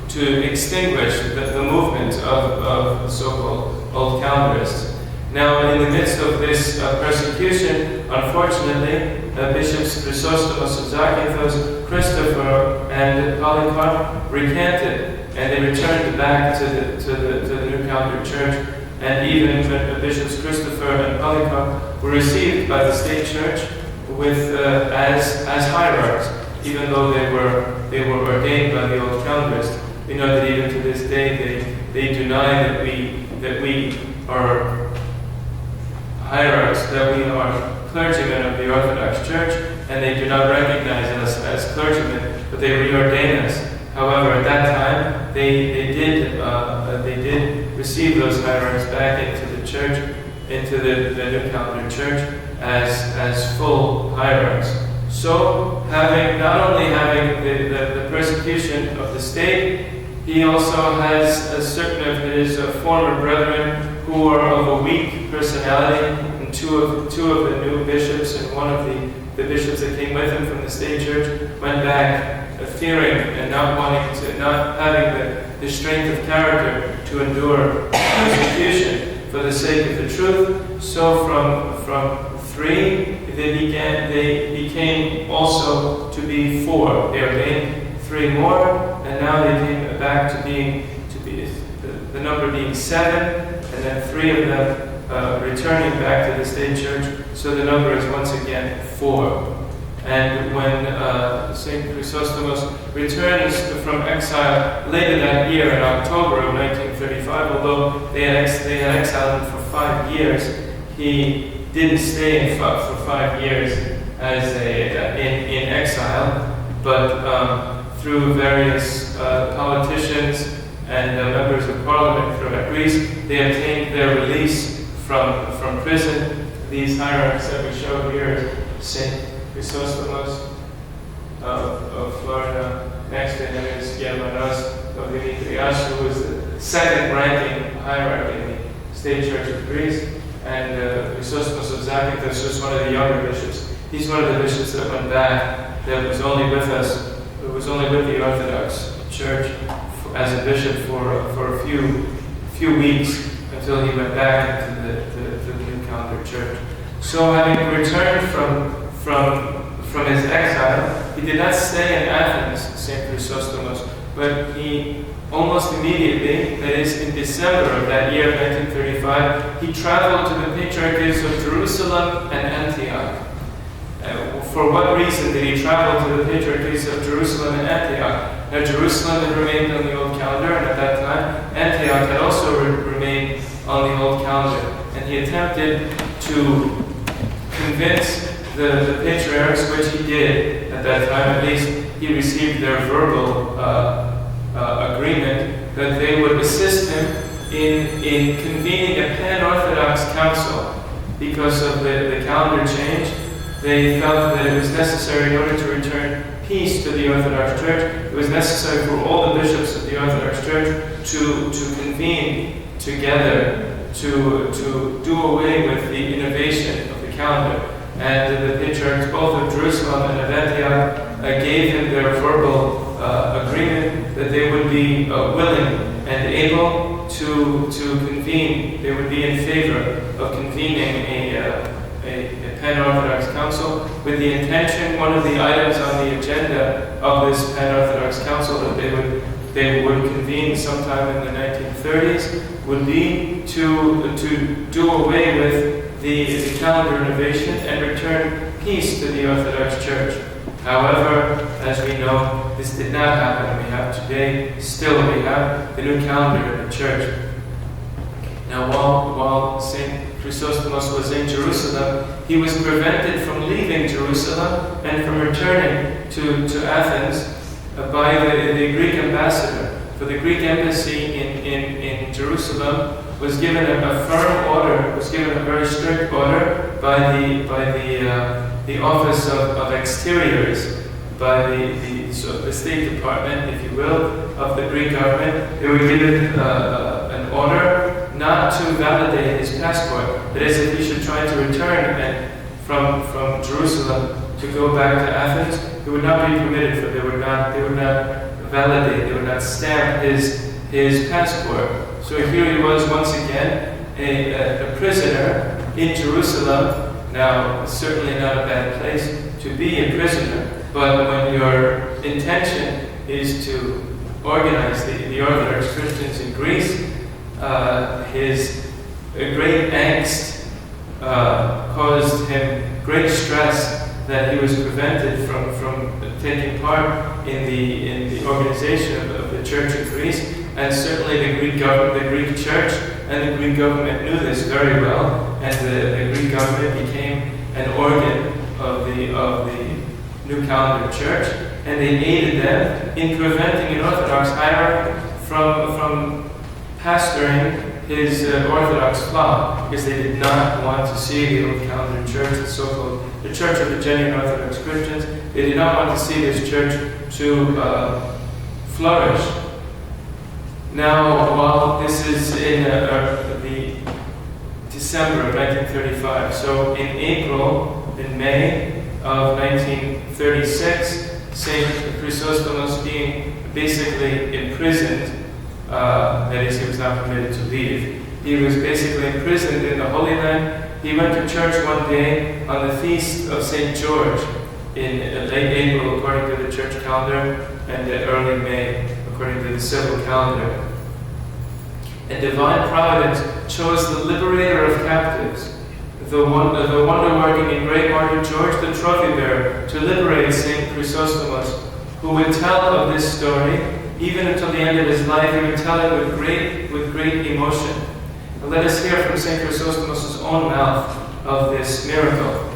Speaker 1: to extinguish the movement of the so-called Old Calendarists. Now, in the midst of this persecution, unfortunately, Bishops Chrysostomos of Zakynthos, Christopher, and Polycarp recanted, and they returned back to the New Calendar Church. And even Bishops Christopher and Polycarp were received by the State Church as hierarchs, even though they were ordained by the Old Calendarists. We know that even to this day they deny that we are hierarchs, that we are clergymen of the Orthodox Church, and they do not recognize us as clergymen, but they reordain us. However, at that time, they did receive those hierarchs back into the church, into the New Calendar Church, as full hierarchs. So, not only having the persecution of the state, he also has a certain of his former brethren who are of a weak personality, and two of the new bishops and one of the bishops that came with him from the state church went back fearing and not having the strength of character to endure persecution for the sake of the truth. So from 3 they became also to be 4. They ordained 3 more, and now they came back to be the number being 7, and then 3 of them returning back to the state church. So the number is once again 4. And when St. Chrysostomos returns from exile later that year in October of 1935, although they had exiled him for 5 years, he didn't stay for 5 years as in exile, but through various politicians and members of parliament from Greece, they obtained their release from prison. These hierarchs that we show here, St. Chrysostomos of Florina. Next to him is Germanos of Nektarios, who was the second-ranking hierarch in the State Church of Greece, and Chrysostomos of Zakynthos was one of the younger bishops. He's one of the bishops that went back, that was only with us, who was only with the Orthodox Church as a bishop for a few weeks until he went back into the New Calendar Church. So, having returned from his exile, he did not stay in Athens, St. Chrysostomos, but he almost immediately, that is in December of that year, 1935, he traveled to the Patriarchies of Jerusalem and Antioch. For what reason did he travel to the Patriarchies of Jerusalem and Antioch? Now Jerusalem had remained on the old calendar, and at that time Antioch had also remained on the old calendar. And he attempted to convince the patriarchs, which he did at that time. At least he received their verbal agreement that they would assist him in convening a pan-Orthodox council. Because of the calendar change, they felt that it was necessary in order to return peace to the Orthodox Church. It was necessary for all the bishops of the Orthodox Church to convene together to do away with the innovation of the calendar. And the patriarchs both of Jerusalem and of Antioch gave him their verbal agreement that they would be willing and able to convene. They would be in favor of convening a pan-Orthodox council with the intention, one of the items on the agenda of this pan-Orthodox council that they would convene sometime in the 1930s would be to do away with the calendar innovation and return peace to the Orthodox Church. However, as we know, this did not happen. We have today, we have the new calendar in the Church. Now, while St. Chrysostomos was in Jerusalem, he was prevented from leaving Jerusalem and from returning to Athens by the Greek ambassador. For the Greek embassy in Jerusalem was given a firm order, was given a very strict order by the Office of Exteriors, by the State Department, if you will, of the Greek government. They were given an order not to validate his passport. That is, if he should try to return from Jerusalem to go back to Athens, it would not be permitted, for they would not validate, they would not stamp his passport. So here he was once again, a prisoner in Jerusalem. Now, certainly not a bad place to be a prisoner, but when your intention is to organize the Orthodox Christians in Greece, his great angst caused him great stress that he was prevented from taking part in the organization of the Church of Greece. And certainly the Greek Church and the Greek government knew this very well, and the Greek government became an organ of the New Calendar Church, and they aided them in preventing an Orthodox hierarch from pastoring his Orthodox flock, because they did not want to see the Old Calendar Church, the Church of the genuine Orthodox Christians. They did not want to see this church to flourish. Now, while this is in the December of 1935, so in May of 1936, St. Chrysostomos being basically imprisoned, that is, he was not permitted to leave. He was basically imprisoned in the Holy Land. He went to church one day on the feast of St. George in late April, according to the church calendar, and early May, according to the civil calendar. And divine providence chose the liberator of captives, the wonder-working and great martyr George the trophy bearer, to liberate St. Chrysostomos, who would tell of this story even until the end of his life. He would tell it with great emotion. And let us hear from St. Chrysostomos' own mouth of this miracle.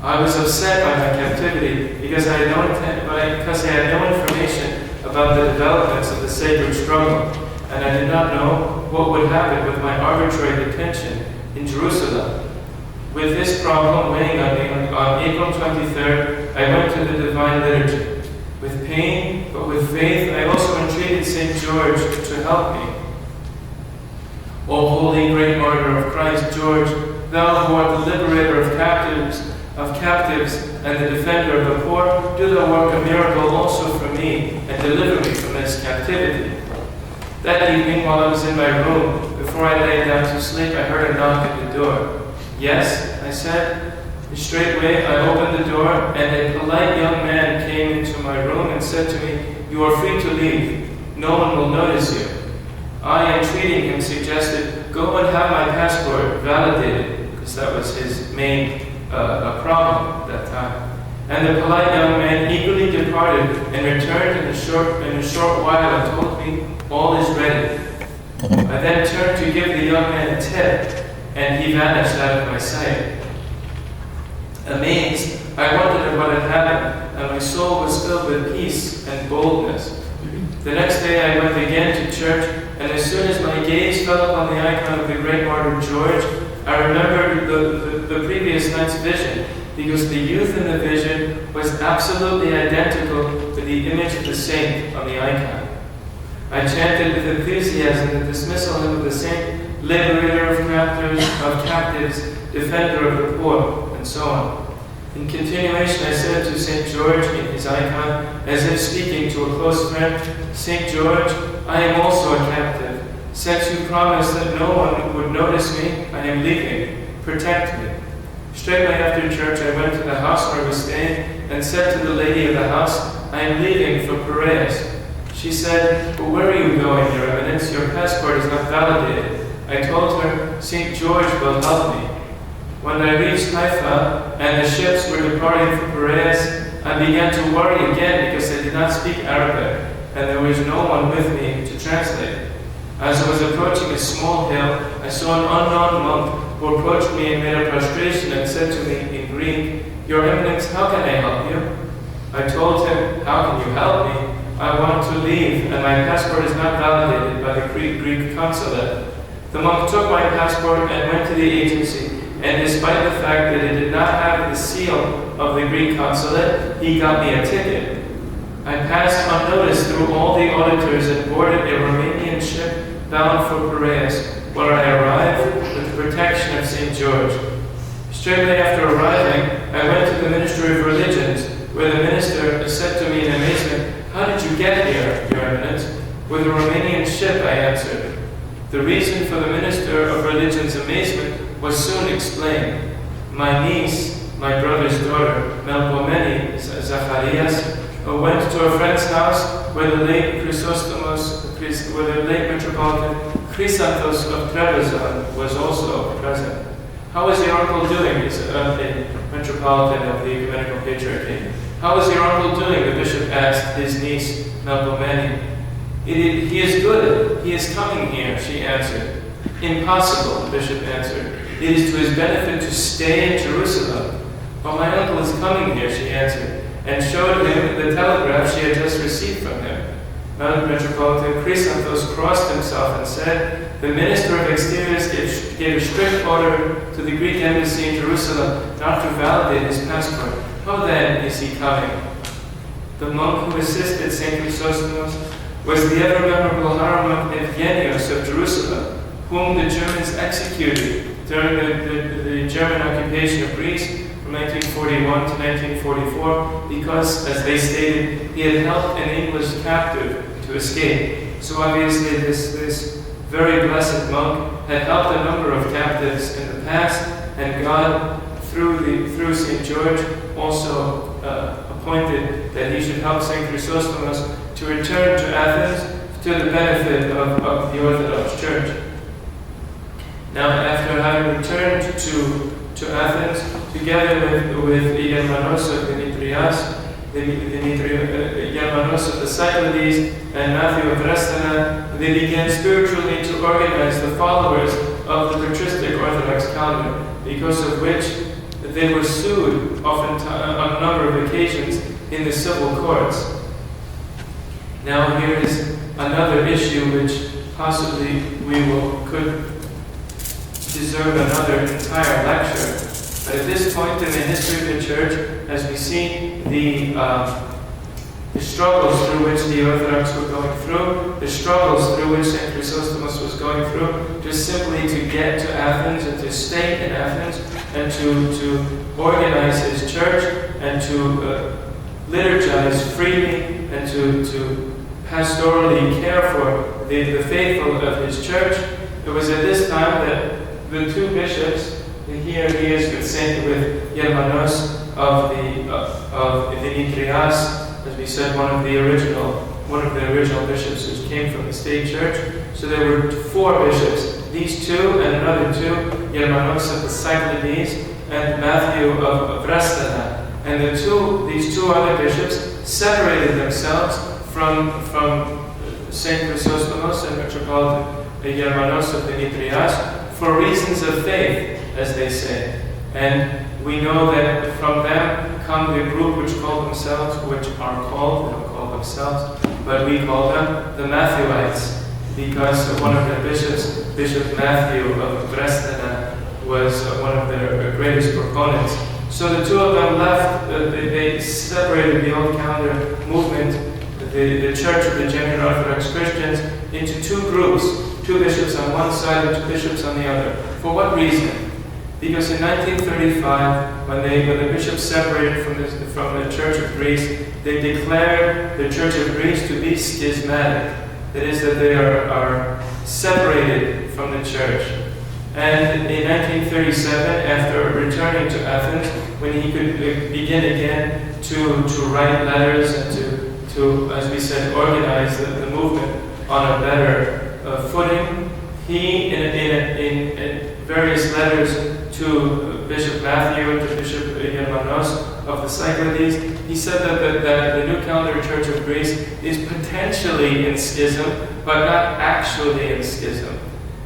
Speaker 1: I was upset by my captivity because I had no information about the developments of the sacred struggle, and I did not know what would happen with my arbitrary detention in Jerusalem. With this problem weighing on me, on April 23rd, I went to the Divine Liturgy. With pain, but with faith, I also entreated St. George to help me. O holy great martyr of Christ, George, thou who art the liberator of captives and the defender of the poor, do thou work a miracle also for me, and deliver me from this captivity. That evening, while I was in my room, before I lay down to sleep, I heard a knock at the door. Yes, I said. And straightway I opened the door, and a polite young man came into my room and said to me, "You are free to leave. No one will notice you." I, entreating him, suggested, "Go and have my passport validated," because that was his main problem at that time. And the polite young man eagerly departed and returned in a short while and told me, all is ready. I then turned to give the young man a tip, and he vanished out of my sight. Amazed, I wondered at what had happened, and my soul was filled with peace and boldness. The next day I went again to church, and as soon as my gaze fell upon the icon of the great martyr George, I remembered the previous night's vision, because the youth in the vision was absolutely identical to the image of the saint on the icon. I chanted with enthusiasm the dismissal hymn of the saint, liberator of captives, defender of the poor, and so on. In continuation, I said to St. George in his icon, as if speaking to a close friend, St. George, I am also a captive. Since you promised that no one would notice me, I am leaving. Protect me. Straightway after church, I went to the house where I was staying and said to the lady of the house, I am leaving for Piraeus. She said, but where are you going, Your Eminence? Your passport is not validated. I told her, St. George will help me. When I reached Haifa and the ships were departing for Piraeus, I began to worry again because I did not speak Arabic and there was no one with me to translate. As I was approaching a small hill, I saw an unknown monk who approached me and made a prostration and said to me in Greek, Your Eminence, how can I help you? I told him, how can you help me? I want to leave and my passport is not validated by the Greek consulate. The monk took my passport and went to the agency, and despite the fact that it did not have the seal of the Greek consulate, he got me a ticket. I passed unnoticed through all the auditors and boarded a Romanian ship bound for Piraeus, where I arrived with the protection of St. George. Straightway after arriving, I went to the Ministry of Religions, where the minister said to me in amazement, How did you get here, Your Eminence? With a Romanian ship, I answered. The reason for the Minister of Religion's amazement was soon explained. My niece, my brother's daughter, Melpomene Zacharias, went to a friend's house where the late Metropolitan Chrysostom of Florina was also present. How is your uncle doing? Is a Metropolitan of the Ecumenical Patriarchy. How is your uncle doing? The bishop asked his niece Melpomene. He is good. He is coming here, she answered. Impossible, the bishop answered. It is to his benefit to stay in Jerusalem. But my uncle is coming here, she answered, and showed him the telegraph she had just received from him. Metropolitan Chrysostom crossed himself and said, The Minister of Exteriors gave a strict order to the Greek embassy in Jerusalem not to validate his passport. How then is he coming? The monk who assisted St. Chrysostomos was the ever-memorable Harmon Eugenius of Jerusalem, whom the Germans executed during the German occupation of Greece from 1941 to 1944 because, as they stated, he had helped an English captive to escape. So obviously this very blessed monk had helped a number of captives in the past, and God, through St. George, also appointed that he should help St. Chrysostomos to return to Athens to the benefit of the Orthodox Church. Now, after having returned to Athens, together with Germanos of Nektarios, Germanos of the Cyclades, and Matthew of Restana, they began spiritually to organize the followers of the patristic Orthodox calendar, because of which they were sued on a number of occasions in the civil courts. Now here is another issue which possibly could deserve another entire lecture. But at this point in the history of the Church, as we see the struggles through which the Orthodox were going through, the struggles through which St. Chrysostomos was going through, just simply to get to Athens and to stay in Athens and to organize his church and to liturgize freely and to pastorally care for the faithful of his church. It was at this time that the two bishops, here he is with Germanos of the Nektarios, as we said, one of the original bishops who came from the state church. So there were four bishops, these two and another two, Germanos of the Cyclades and Matthew of Restana. And these two other bishops separated themselves from Saint Chrysostomos and Metropolitan of Nektarios for reasons of faith, as they say. And we know that from them come the group which are called, they don't call themselves, but we call them the Matthewites, because one of their bishops, Bishop Matthew of Dresden, was one of their greatest proponents. So the two of them left, they separated the Old Calendar movement, the Church of the Genuine Orthodox Christians, into two groups, two bishops on one side and two bishops on the other. For what reason? Because in 1935, when the bishops separated from the Church of Greece, they declared the Church of Greece to be schismatic. That is, that they are separated from the Church. And in 1937, after returning to Athens, when he could begin again to write letters and to, as we said, organize the movement on a better footing, he, in various letters to Bishop Matthew and to Bishop Germanos of the Cyclades, he said that the New Calendar Church of Greece is potentially in schism, but not actually in schism.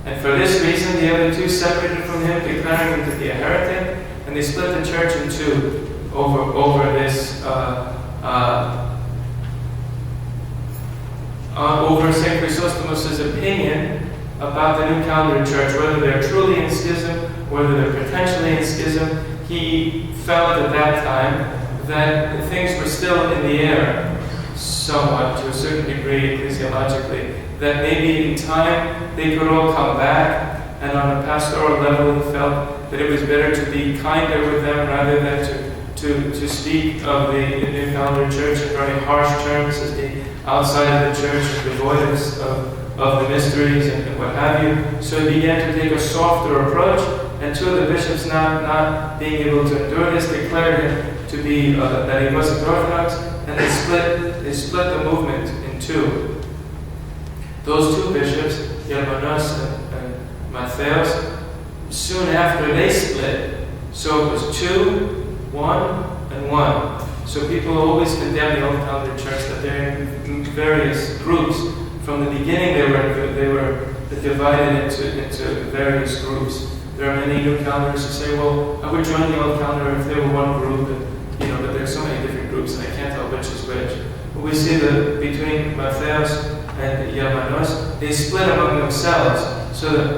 Speaker 1: And for this reason, the other two separated from him, declaring him to be a heretic, and they split the church in two over this over St. Chrysostomos' opinion about the New Calendar Church, whether they're truly in schism, whether they're potentially in schism. He felt at that time that things were still in the air, somewhat, to a certain degree, ecclesiologically, that maybe in time they could all come back, and on a pastoral level he felt that it was better to be kinder with them rather than to speak of the New Calendar Church in very harsh terms as being outside of the church and devoid of the mysteries and what have you. So he began to take a softer approach, and two of the bishops, not being able to endure this, declared him to be that he wasn't Orthodox, and they split the movement in two. Those two bishops, Germanos and Mattheos, soon after they split, so it was 2, 1, and 1. So people always condemn the Old Calendar Church that they're in various groups. From the beginning, they were divided into various groups. There are many New Calendars who say, "Well, I would join the Old Calendar if they were one group," and but there's so many different groups, and I can't tell which is which. But we see that between Mattheos and Germanos, they split among themselves. So that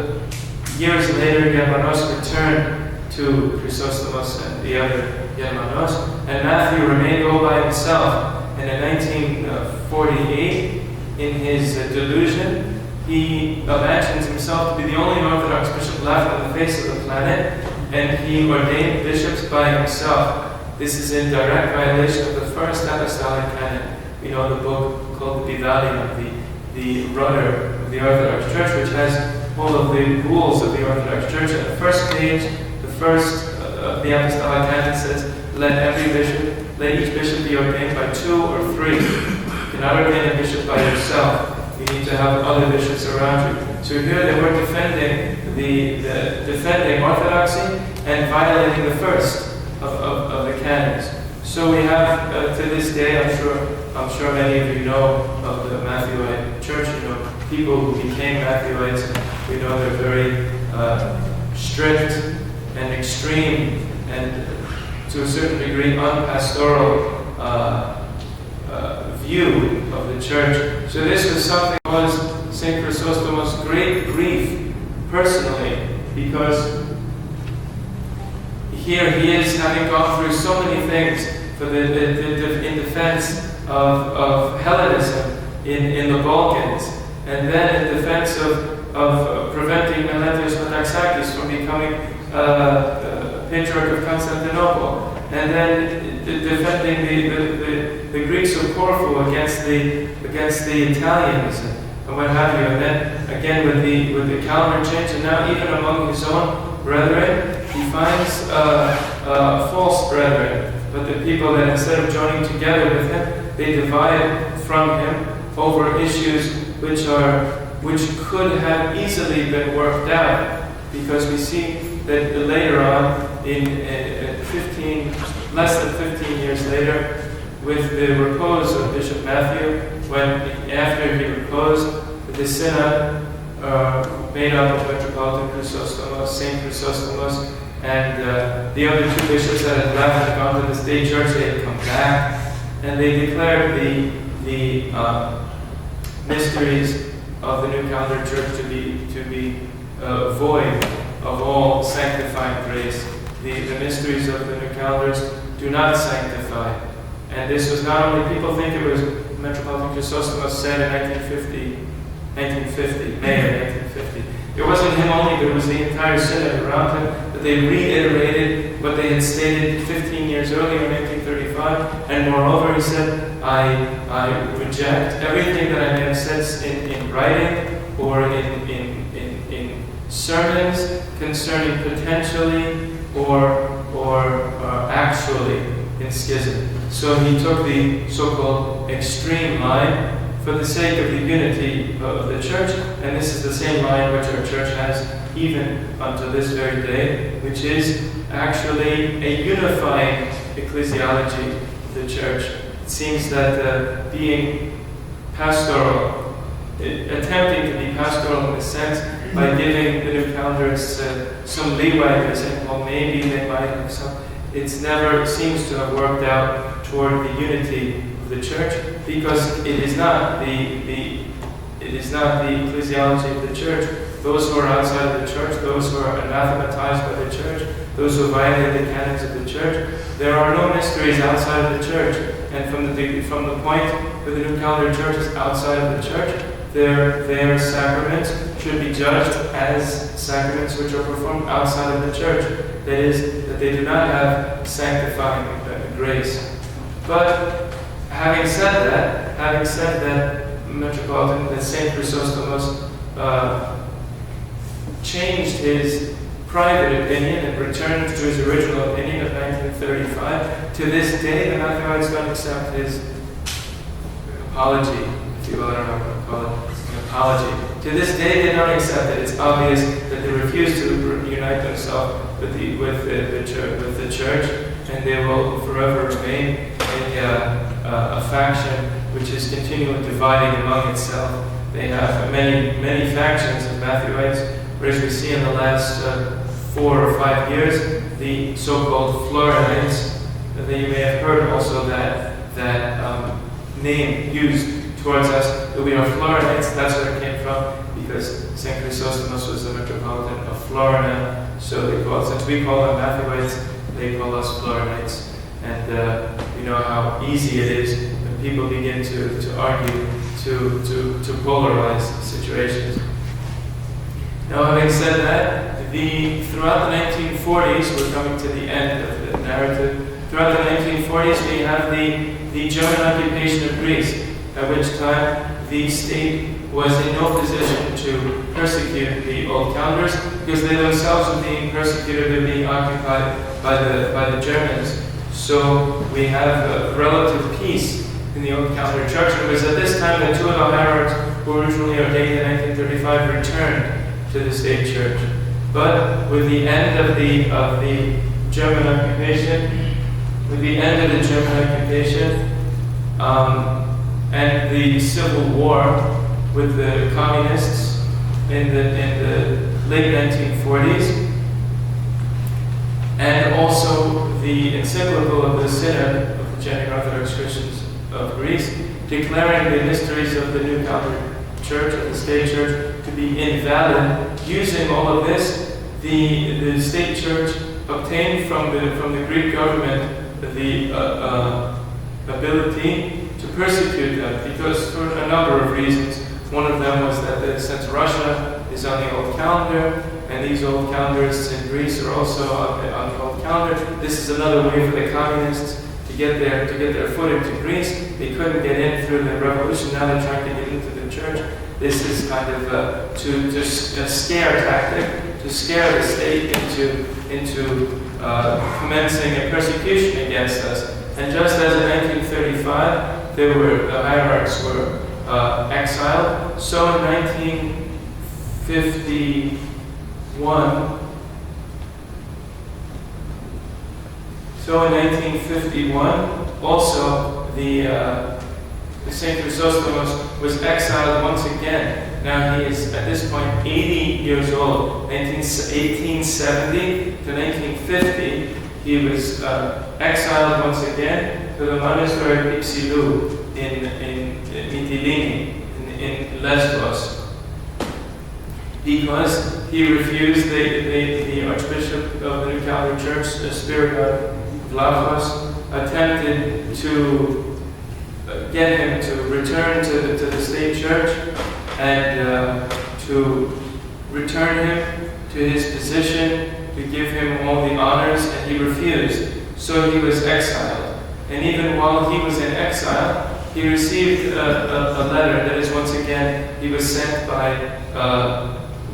Speaker 1: years later, Germanos returned to Chrysostomos and the other Germanos, and Matthew remained all by himself. And in 1948, in his delusion, he imagines himself to be the only Orthodox bishop left on the face of the planet, and he ordained bishops by himself. This is in direct violation of the first apostolic canon. We know the book called the Bivalia, the rudder of the Orthodox Church, which has all of the rules of the Orthodox Church. On the first page, the first of the apostolic canon says, let each bishop be ordained by 2 or 3. You cannot ordain a bishop by yourself. You need to have other bishops around you. So here they were defending orthodoxy and violating the first of the canons. So we have to this day, I'm sure many of you know of the Matthewite Church. You know people who became Matthewites. We know they're very strict and extreme and to a certain degree unpastoral view of the church. So this was something that was St. Chrysostomos' great grief personally, because here he is having gone through so many things in defense of Hellenism in the Balkans, and then in defense of preventing Meletios Metaxakis from becoming Patriarch of Constantinople, and then defending the Greeks of Corfu against the Italians and what have you, and then again with the calendar change, and now even among his own brethren, he finds false brethren, but the people that instead of joining together with him, they divide from him over issues which could have easily been worked out, because we see that later on in 15 less than 15 years later, with the repose of Bishop Matthew, after he reposed, the Synod made up of Metropolitan Chrysostomos, Saint Chrysostomos, and the other two bishops that had left and gone to the state church, they had come back, and they declared the mysteries of the New Calendar Church to be void of all sanctifying grace. The mysteries of the New Calendars do not sanctify. And this was not only, people think it was Metropolitan Chrysostomos said in May of 1950. It wasn't him only, but it was the entire Synod around him, that they reiterated what they had stated 15 years earlier in 1935. And moreover, he said, I reject everything that I may have said in writing or in sermons concerning potentially or actually in schism. So he took the so-called extreme line for the sake of the unity of the church, and this is the same line which our church has even unto this very day, which is actually a unifying ecclesiology of the church. It seems that being pastoral, attempting to be pastoral in a sense, by giving the New Calendars some leeway, by saying, well, maybe they might have some, it's never seems to have worked out toward the unity of the church, because it is not the ecclesiology of the church. Those who are outside of the church, those who are anathematized by the church, those who violate the canons of the church, there are no mysteries outside of the church. And from the point where the New Calendar Church is outside of the church, their sacraments should be judged as sacraments which are performed outside of the church. That is, that they do not have sanctifying grace. But having said that, Metropolitan, that Saint Chrysostomos changed his private opinion and returned to his original opinion of 1935. To this day, the Mathematics don't accept his apology, if you will. I don't know what to call it. An apology. To this day, they don't accept it. It's obvious that they refuse to unite themselves with the church, and they will forever remain a faction which is continually dividing among itself. They have many factions of Matthewites, whereas we see in the last 4 or 5 years, the so-called Florinites, that you may have heard also that name used towards us, that we are Florinites. That's where it came from, because St. Chrysostomos was the Metropolitan of Florina, so since we call them Matthewites, they call us Florinites. And you know how easy it is when people begin to argue, to polarize situations. Now, having said that, throughout the 1940s, we're coming to the end of the narrative. Throughout the 1940s, we have the German occupation of Greece, at which time the state was in no position to persecute the old calendars, because they themselves were being persecuted and being occupied by the Germans. So we have a relative peace in the old calendar church. It was at this time that two of the hierarchs who originally ordained in 1935 returned to the state church. But with the end of the German occupation, and the civil war with the communists in the late 1940s, and also the encyclical of the Synod of the Genuine Orthodox Christians of Greece, declaring the mysteries of the New Calendar Church, of the state church, to be invalid. Using all of this, the state church obtained from the Greek government the ability to persecute them, because for a number of reasons. One of them was that since Russia is on the old calendar, and these old calendars in Greece are also on the old calendar, this is another way for the communists to get their foot into Greece. They couldn't get in through the revolution. Now they're trying to get into the church. This is kind of a scare tactic, to scare the state into commencing a persecution against us. And just as in 1935, the hierarchs were exiled, so in 1951, So in 1951, also the St. Chrysostomos was exiled once again. Now he is at this point 80 years old. 1870 to 1950, he was exiled once again to the monastery of Exile in Mytilene, in Lesbos, because he refused the Archbishop of the New Calvary Church, Spiridon Vlachos, attempted to get him to return to the state church and to return him to his position, to give him all the honors, and he refused. So he was exiled. And even while he was in exile, he received a letter. That is, once again, he was sent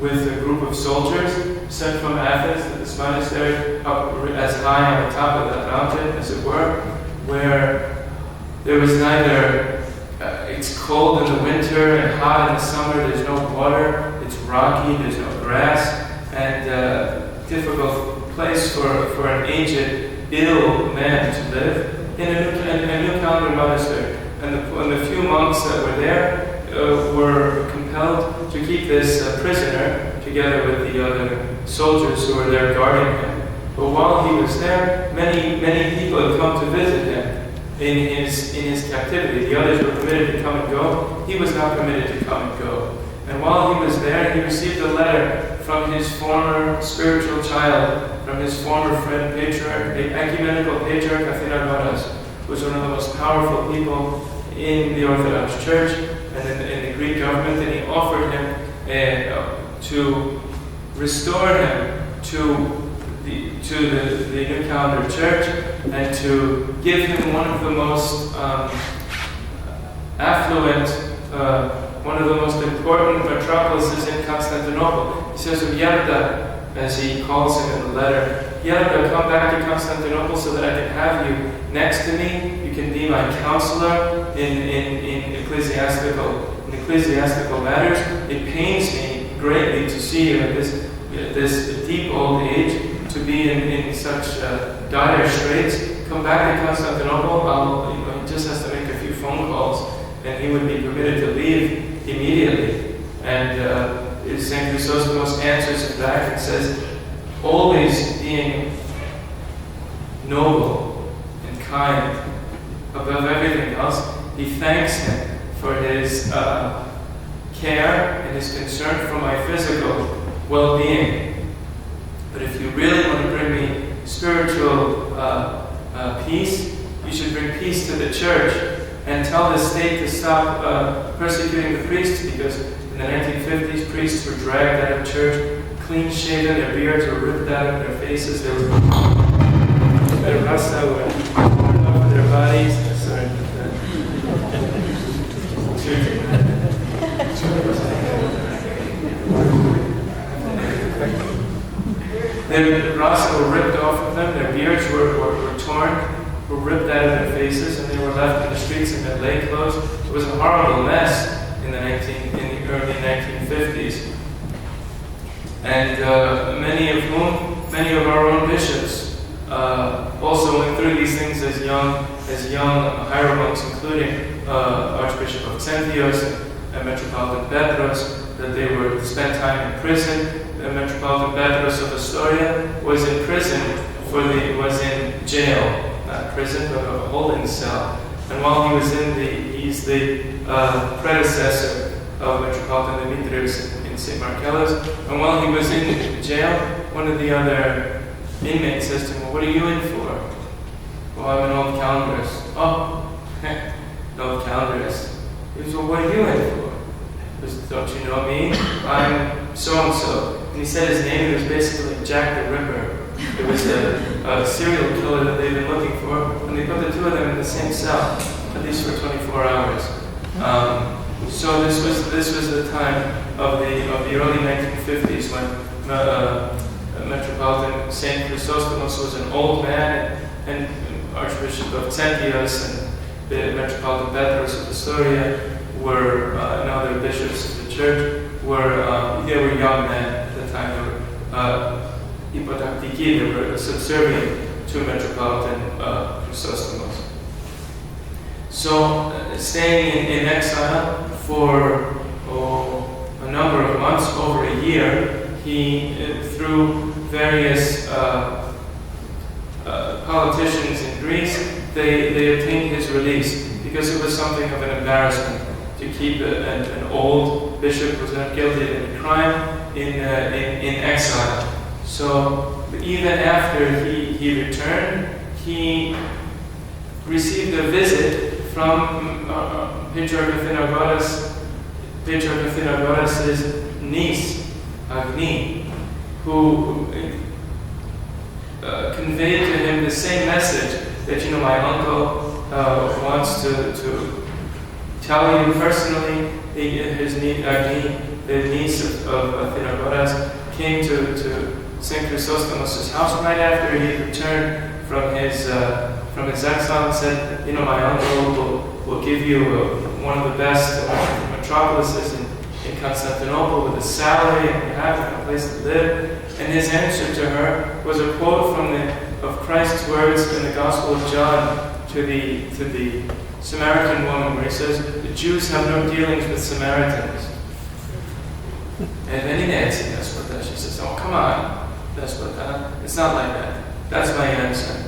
Speaker 1: with a group of soldiers, sent from Athens to this monastery up as high on the top of that mountain, as it were, where there was neither, it's cold in the winter and hot in the summer, there's no water, it's rocky, there's no grass, and difficult place for an aged, ill man to live in a New Calvary monastery. And the few monks that were there were compelled to keep this prisoner together with the other soldiers who were there guarding him. But while he was there, many people had come to visit him in his captivity. The others were permitted to come and go. He was not permitted to come and go. And while he was there, he received a letter from his former spiritual child, from his former friend, patriarch, the ecumenical patriarch Cathedral, who was one of the most powerful people in the Orthodox Church and in the Greek government, and he offered him to restore him to the New Calvary Church and to give him one of the most affluent, one of the most important metropolises in Constantinople. He says of Yarda, as he calls him in the letter, Yarda, come back to Constantinople so that I can have you next to me. You can be my counselor in ecclesiastical matters. It pains me greatly to see you at this deep old age, to be in such dire straits. Come back to Constantinople. He just has to make a few phone calls, and he would be permitted to leave immediately. And St. Chrysostomos answers him back and says, always being noble and kind above everything else, he thanks him for his care and his concern for my physical well-being. But if you really want to bring me spiritual peace, you should bring peace to the church and tell the state to stop persecuting the priests, because in the 1950s, priests were dragged out of church, clean shaven, their beards were ripped out of their faces, their rasta were torn off of their bodies. Sorry. Their rasta were ripped off of them, their beards were torn, were ripped out of their faces, and they were left in the streets in their lay clothes. It was a horrible mess in the early 1950s. And many of our own bishops also went through these things as young hieromonks, including Archbishop of Nektarios and Metropolitan Petros, that they were spent time in prison. The Metropolitan Petros of Astoria was in prison was in jail, not prison, but a holding cell. And while he was he's the predecessor of Metropolitan Nektarios in St. Marcellus. And while he was in jail, one of the other inmates says to him, well, what are you in for? Well, I'm an old calendrist. Oh, an old calendrist. He goes, well, what are you in for? He goes, don't you know me? I'm so-and-so. And he said his name, it was basically Jack the Ripper. It was a serial killer that they've been looking for, and they put the two of them in the same cell, at least for 24 hours. So this was the time of the early 1950s when Metropolitan St. Chrysostomos was an old man, and Archbishop of Nektarios and the Metropolitan Petros of Astoria were and other bishops of the church they were young men at the time. They were they were subservient to Metropolitan Chrysostomos. So, staying in exile for a number of months, over a year, he, through various politicians in Greece, they obtained his release, because it was something of an embarrassment to keep an old bishop who was not guilty of any crime in exile. So even after he returned, he received a visit from Patriarch Athenagoras' niece, Agni, who conveyed to him the same message that, my uncle wants to tell you personally. His niece, Agni, the niece of Athenagoras, came to St. Chrysostomos' house right after he returned from his exile and said, my uncle will give you one of the best metropolises in Constantinople with a salary and a place to live. And his answer to her was a quote of Christ's words in the Gospel of John to the Samaritan woman, where he says, the Jews have no dealings with Samaritans. And then he answered, she says, oh, come on, it's not like that. That's my answer.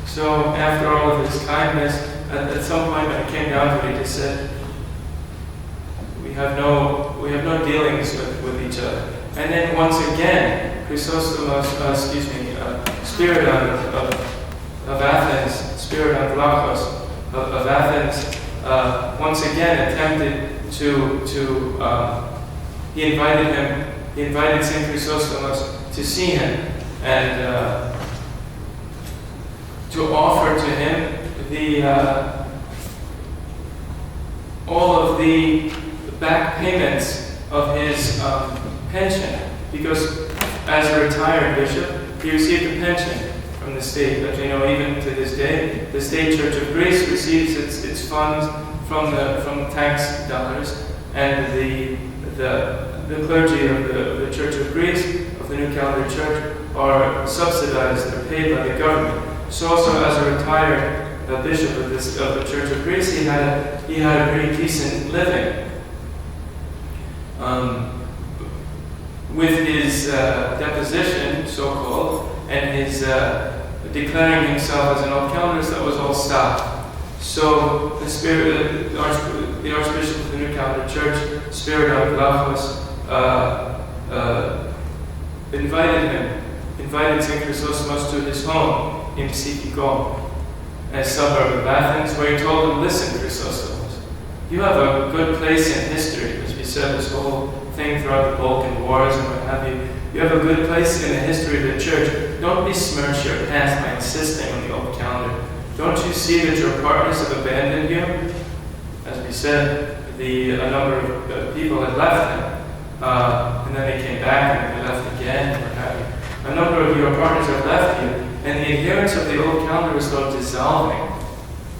Speaker 1: So after all of his kindness, at some point when it came down to it, he just said, we have no dealings with each other. And then once again, Chrysostomos, Spiridon of Athens, Spiridon Vlachos of Athens, once again attempted he invited St. Chrysostomos to see him and to offer to him all of the back payments of his pension, because as a retired bishop, he received a pension from the state. But even to this day, the State Church of Greece receives its funds from tax dollars, and the clergy of the Church of Greece, of the New Calendar Church, are subsidized, they're paid by the government. So also as a retired bishop of the Church of Greece, he had a pretty decent living. With his deposition, so-called, and his declaring himself as an old calendar, that was all stopped. So the Archbishop of the New Calendar Church, Spiridon Vlachos, invited St. Chrysostomos to his home in Psychikon, a suburb of Athens, where he told him, listen, Chrysostomos, you have a good place in history, as we said, this whole thing throughout the Balkan Wars and what have you. You have a good place in the history of the church. Don't besmirch your past by insisting on the old calendar. Don't you see that your partners have abandoned you? As we said, a number of people had left him, and then they came back and they left again, what have you. A number of your partners have left you, and the adherents of the old calendar is still dissolving.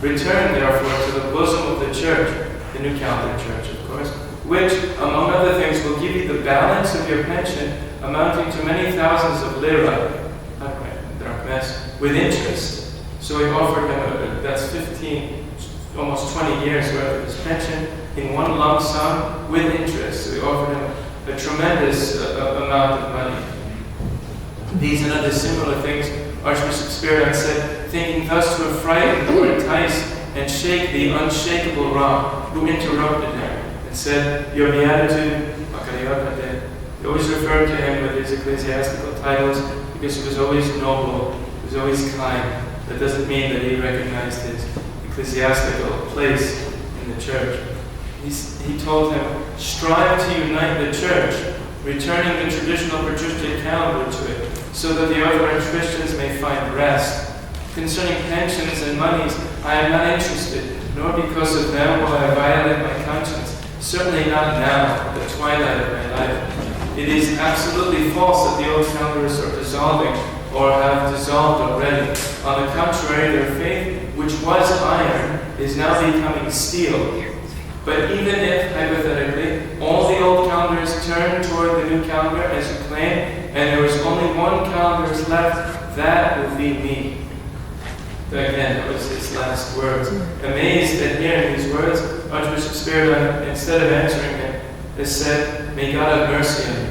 Speaker 1: Return, therefore, to the bosom of the church, the New Calendar Church, of course, which, among other things, will give you the balance of your pension amounting to many thousands of lira, drachmas, with interest. So he offered him, that's 15, almost 20 years worth of his pension in one lump sum with interest. So he offered him a tremendous amount of money. These and other similar things, Archbishop Spiridon said, thinking thus to affright or entice and shake the unshakable rock, who interrupted him and said, your beatitude, he always referred to him with his ecclesiastical titles because he was always noble, he was always kind. That doesn't mean that he recognized his ecclesiastical place in the church. He told him, strive to unite the church, returning the traditional patristic calendar to it, so that the other Christians may find rest. Concerning pensions and monies, I am not interested, nor because of them will I violate my conscience. Certainly not now, at the twilight of my life. It is absolutely false that the old calendars are dissolving, or have dissolved already. On the contrary, their faith, which was iron, is now becoming steel. But even if, hypothetically, all the old calendars turn toward the new calendar, as you claim, and there is only one calendar left, that will be me. Again, that was his last words. Amazed at hearing these words, Archbishop Spiridon, instead of answering him, has said, "May God have mercy on you."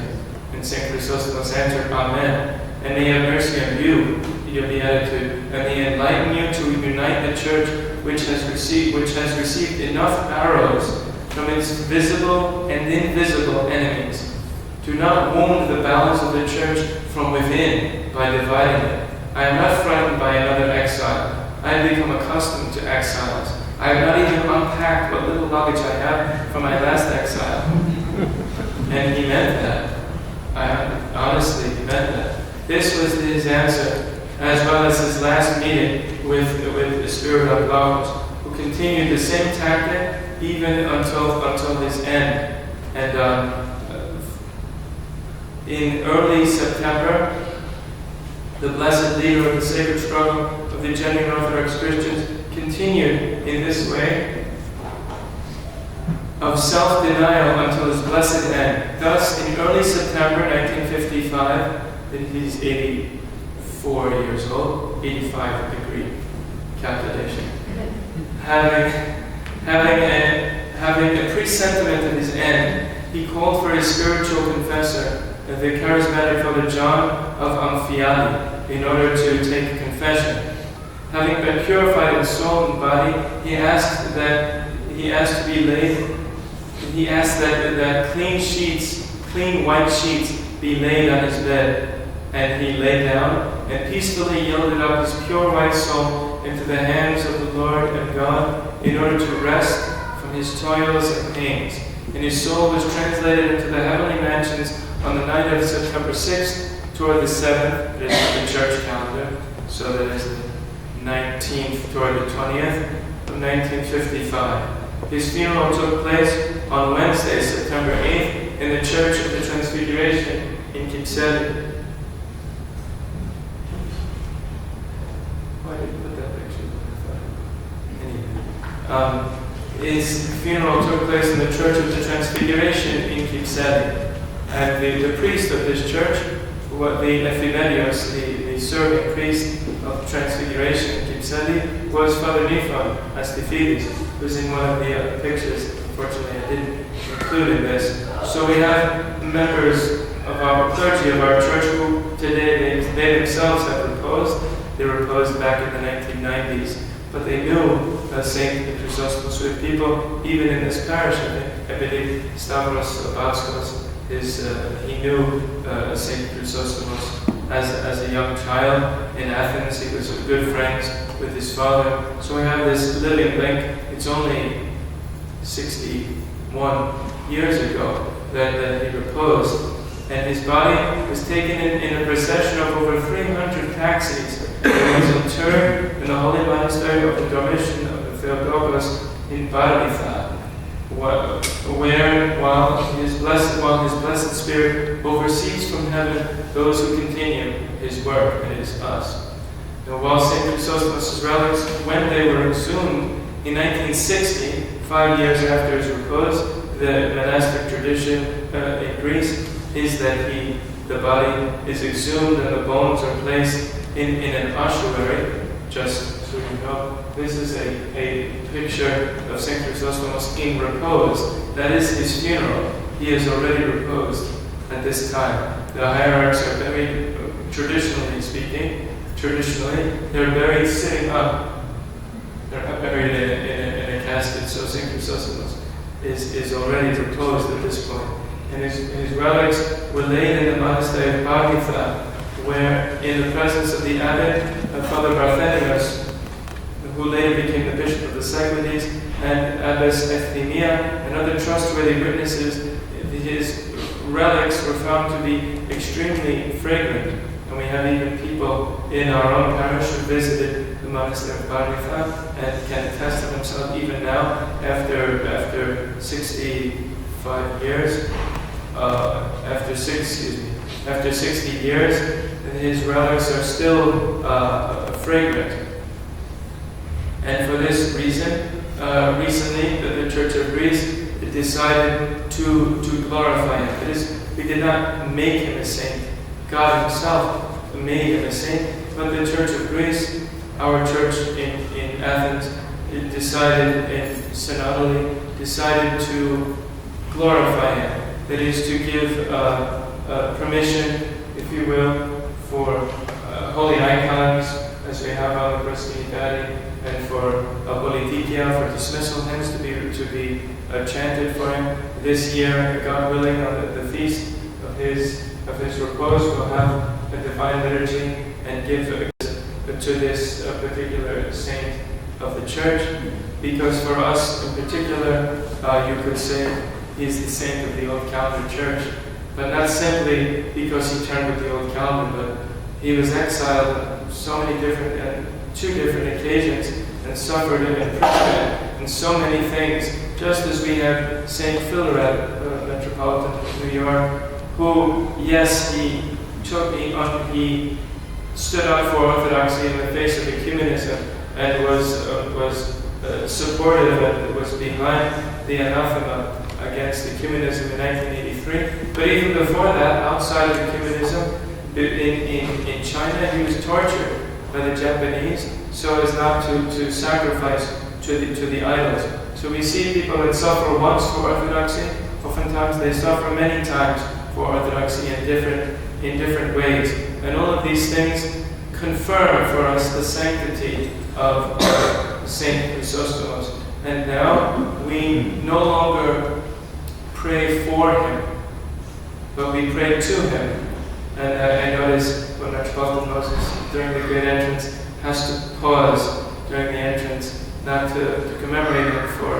Speaker 1: And St. Chrysostom answered, "Amen." And may he have mercy on you, your beatitude, and may enlighten you to unite the Church which has received enough arrows from its visible and invisible enemies. Do not wound the balance of the Church from within by dividing it. I am not frightened by another exile. I have become accustomed to exiles. I have not even unpacked what little luggage I have from my last exile." And he meant that. Honestly, he meant that. This was his answer, as well as his last meeting with the Spirit of Logos, who continued the same tactic even until his end. And in early September, the blessed leader of the sacred struggle of the genuine Orthodox Christians continued in this way of self-denial until his blessed end. Thus, in early September 1955, he's 84 years old, 85 degree calculation. Having a presentiment of his end, he called for his spiritual confessor, the charismatic Father John of Amphiali, in order to take confession. Having been purified in soul and body, he asked that clean white sheets be laid on his bed. And he lay down and peacefully yielded up his pure white soul into the hands of the Lord and God in order to rest from his toils and pains. And his soul was translated into the heavenly mansions on the night of September 6th toward the 7th, it is the church calendar, so that is the 19th toward the 20th of 1955. His funeral took place on Wednesday, September 8th, in the Church of the Transfiguration in Exile. Why did you put that picture? Anyway. His funeral took place in the Church of the Transfiguration in Exile. And the priest of this church, the Nektarios, the serving priest of Transfiguration in Exile, was Father Nephi Astaphides, who's in one of the pictures. Unfortunately, I didn't include in this. So we have members of our clergy of our church who today they themselves have reposed. They reposed back in the 1990s. But they knew St. Chrysostom. So people, even in this parish, I believe Stavros Baskos, he knew St. Chrysostomos as a young child in Athens. He was good friends with his father. So we have this living link. It's only 61 years ago that he reposed. And his body was taken in a procession of over 300 taxis. He was interred in the holy monastery of the Dormition of the Theotokos in Paralitha, where while his blessed spirit oversees from heaven those who continue his work, and it is us. Now, while St. Chrysostomos' relics, when they were exhumed in 1960, 5 years after his repose, the monastic tradition in Greece is that the body is exhumed and the bones are placed in an ossuary. Just so you know, this is a picture of St. Chrysostomos in repose. That is his funeral. He is already reposed at this time. The hierarchs are buried, traditionally speaking, they're buried sitting up. They're not buried in a casket, so St. Chrysostomos is already reposed at this point. And his relics were laid in the monastery of Paralitha, where, in the presence of the abbot, Father Barthélemy, who later became the bishop of the Cyclades, and Abbess Euphemia, and other trustworthy witnesses, his relics were found to be extremely fragrant. And we have even people in our own parish who visited the monastery of Paralitha and can attest to themselves even now, after 65 years, after 60 years, his relics are still fragrant. And for this reason, recently the Church of Greece decided to glorify him. That is, we did not make him a saint. God himself made him a saint, but the Church of Greece our church in Athens synodally decided to glorify him. That is, to give permission, if you will, for holy icons, as we have on the Christianity, and for politikia, for dismissal hymns to be chanted for him. This year, God willing, on the feast of his repose, we'll have a divine liturgy and give to this particular saint of the church, because for us in particular, you could say he's the saint of the old calendar church, but not simply because he turned with the old calendar, but he was exiled on so many different, two different occasions, and suffered and imprisoned in so many things, just as we have Saint Philaret, Metropolitan of New York, who, yes, he stood up for orthodoxy in the face of ecumenism and was supportive and was behind the anathema against ecumenism in 1983. But even before that, outside of ecumenism, in China, he was tortured by the Japanese so as not to sacrifice to the idols. So we see people that suffer once for orthodoxy. Oftentimes they suffer many times for orthodoxy in different ways. And all of these things confirm for us the sanctity of Saint Chrysostomos. And now we no longer pray for him, but we pray to him. And I notice when Metropolitan Moses, during the great entrance, has to pause during the entrance, not to commemorate him for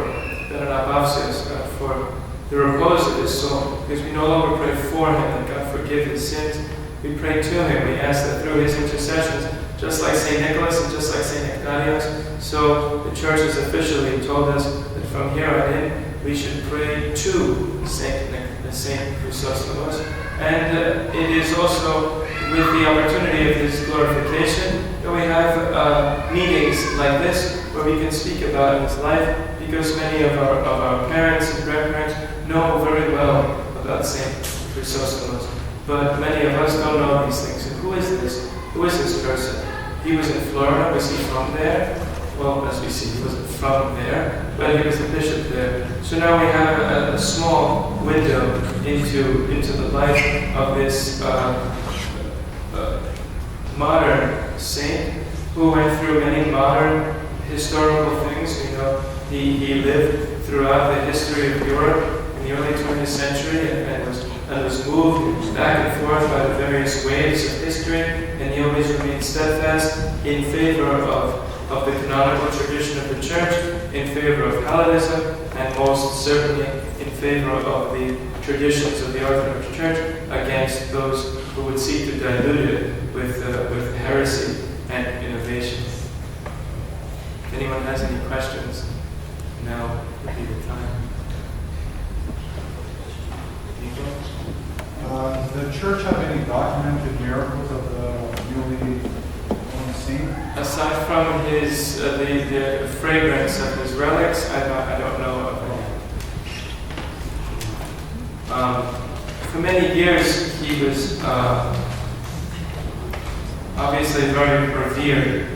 Speaker 1: the repose of his soul, because we no longer pray for him that God forgive his sins. We pray to him. We ask that through his intercessions, just like St. Nicholas and just like St. Nektarios, so the Church has officially told us that from here on in, we should pray to Saint Chrysostomos. And it is also with the opportunity of his glorification that we have meetings like this where we can speak about his life, because many of our parents and grandparents know very well about Saint Chrysostomos. But many of us don't know these things. And who is this? Who is this person? He was in Florina. Was he from there? Well, as we see, he wasn't from there, but he was the bishop there. So now we have a small window into the life of this modern saint who went through many modern historical things. You know, he lived throughout the history of Europe in the early 20th century and was moved back and forth by the various waves of history, and he always remained steadfast in favor of the canonical tradition of the Church, in favor of Hellenism, and most certainly in favor of the traditions of the Orthodox Church against those who would seek to dilute it with heresy and innovation. If anyone has any questions, now would be the time.
Speaker 2: Does the Church have any documented miracles of the newly born saint?
Speaker 1: Aside from his the fragrance of his relics, I don't know of any. For many years, he was obviously a very revered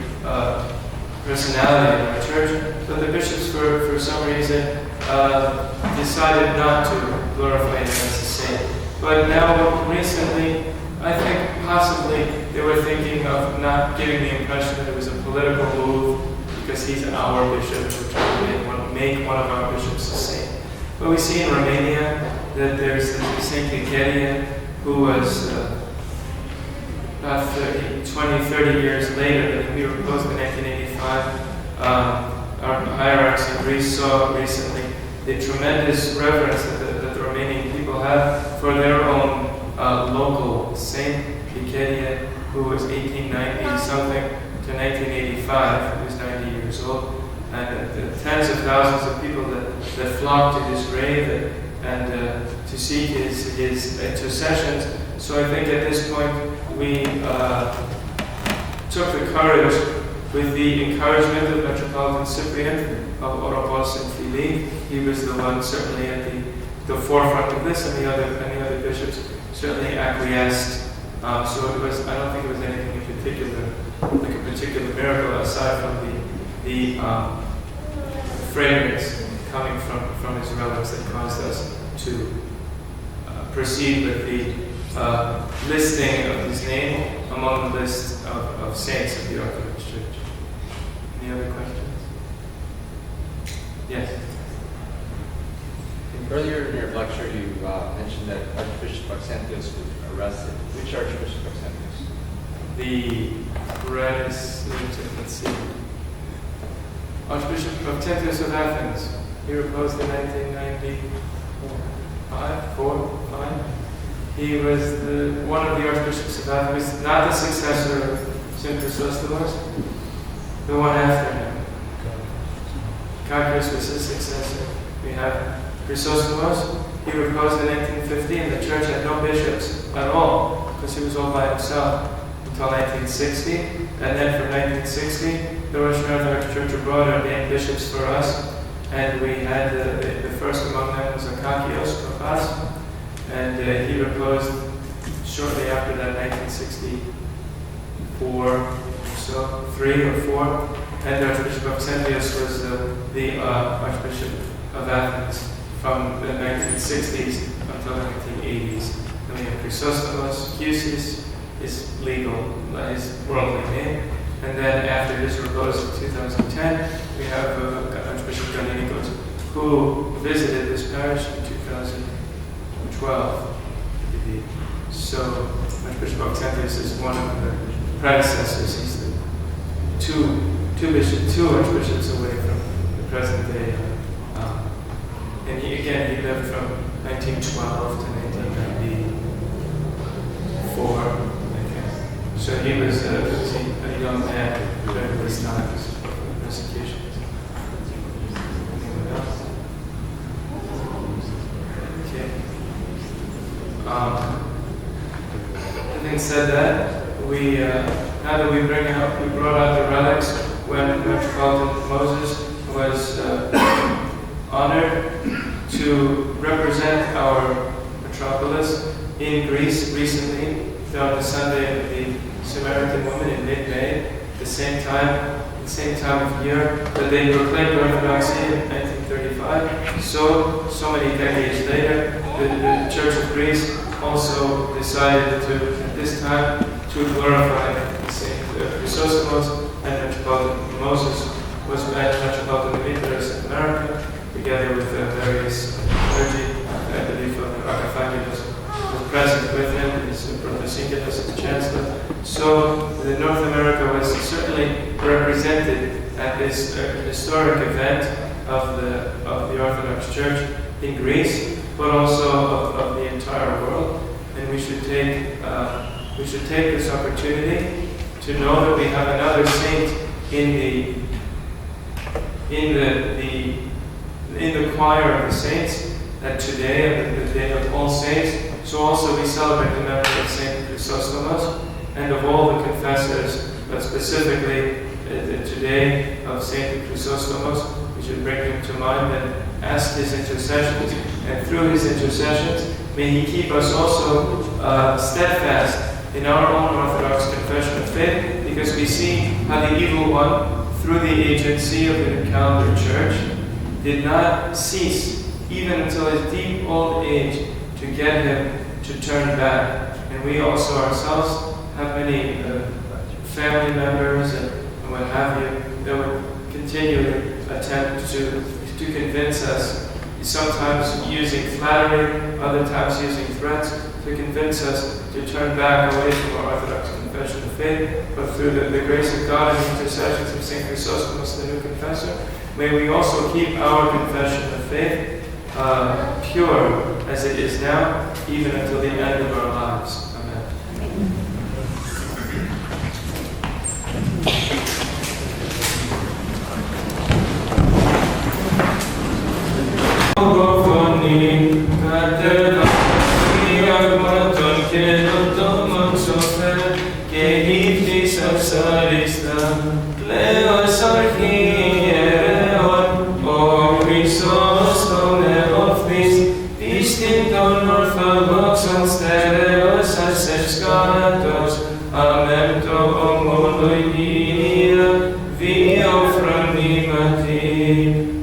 Speaker 1: personality in our church, but the bishops, for some reason, decided not to glorify him as a saint. But now, recently, I think possibly they were thinking of not giving the impression that it was a political move because he's our bishop, we're trying to make one of our bishops a saint. But we see in Romania that there's Saint Eparchial, who was about 20-30 years later, that he reposed in 1985. Our hierarchs in Greece saw recently the tremendous reverence that the Romanian people have for their own local saint, Eparchial, who was 1890-something to 1985. He was 90 years old. And tens of thousands of people that flocked to his grave and to seek his intercessions. So I think at this point we took the courage, with the encouragement of Metropolitan Cyprian of Repose and Philly. He was the one certainly at the forefront of this, and the other bishops certainly acquiesced So it was, I don't think it was anything in particular, like a particular miracle aside from the fragrance coming from his relics that caused us to proceed with the listing of his name among the list of saints of the Orthodox Church. Any other questions? Yes?
Speaker 3: Earlier in your lecture, you mentioned that Archbishop Maxentius was arrested. Which Archbishop Maxentius?
Speaker 1: The let's see. Archbishop Maxentius of Athens. He reposed in 1995. He was one of the archbishops of Athens, not the successor of St. Chrysostomos, the one after him. Kallinikos was his successor. We have Chrysostomos. He reposed in 1950, and the church had no bishops at all, because he was all by himself until 1960. And then from 1960, the Russian Orthodox Church abroad ordained bishops for us. And we had the first among them was Eparchial of us. And he reposed shortly after that, 1964 or so, 3 or 4. And Archbishop Maxentius was the Archbishop of Athens from the 1960s until the 1980s. Then we have Chrysostomos, Husis, his legal, his worldly name. And then after his repose in 2010, we have Archbishop Kallinikos, who visited this parish in 2012. So Archbishop Maxentius is one of the predecessors. He's the two archbishops away from the present day. And he lived from 1912 to 1994. So he was a young man during these times of persecution. Anyone else? Okay. Having said that, we now that we brought out the relics when Metropolitan Moses was honored to represent our Metropolis in Greece recently, on the Sunday of the Samaritan woman in mid-May, the same time of year that they proclaimed Orthodoxy in 1935. So many decades later, the Church of Greece also decided to, at this time, to glorify St. Chrysostomos, and Metropolitan Moses was Metropolitan Nektarios in America, together with various clergy. I believe Archbishop was present with him, his Synod as the Chancellor. So North America was certainly represented at this historic event of the Orthodox Church in Greece, but also of the entire world. And we should take this opportunity to know that we have another saint in the choir of the saints, that today, the day of All Saints, so also we celebrate the memory of St. Chrysostomos and of all the confessors, but specifically today of St. Chrysostomos. We should bring him to mind and ask his intercessions, and through his intercessions, may he keep us also steadfast in our own Orthodox confession of faith, because we see how the evil one, through the agency of the calendar church, did not cease, even until his deep old age, to get him to turn back. And we also ourselves have many family members and what have you that would continually attempt to convince us, sometimes using flattery, other times using threats, to convince us to turn back away from our Orthodox confession of faith. But through the grace of God and the intercessions of St. Chrysostomos, the new confessor, may we also keep our confession of faith pure as it is now, even until the end of our lives. Amen. Orthodox and Nektarios escatos, amento homundo inia, vio franimati,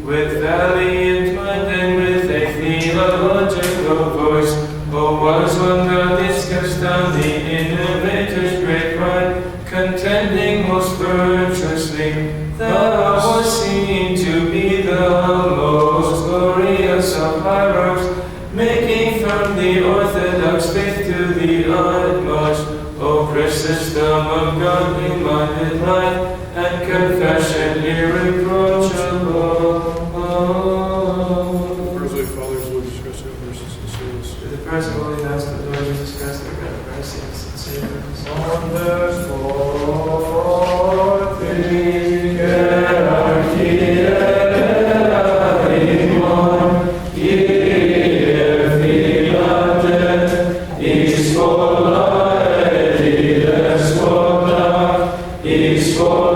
Speaker 1: with valiant mind and with a theological voice, O wise one, thou didst cast down the innovator's great pride, contending most virtuously, thou wast seen to be the most glorious of hierarchs, making firm the Orthodox faith to the utmost, O Chrysostom of godly-minded life, and confession irreproachable.
Speaker 4: First Holy Fathers, Lord Jesus Christ, have mercy and save us.
Speaker 1: To the present holy mass of the Lord Jesus Christ, our God, mercy and Savior.
Speaker 5: Is for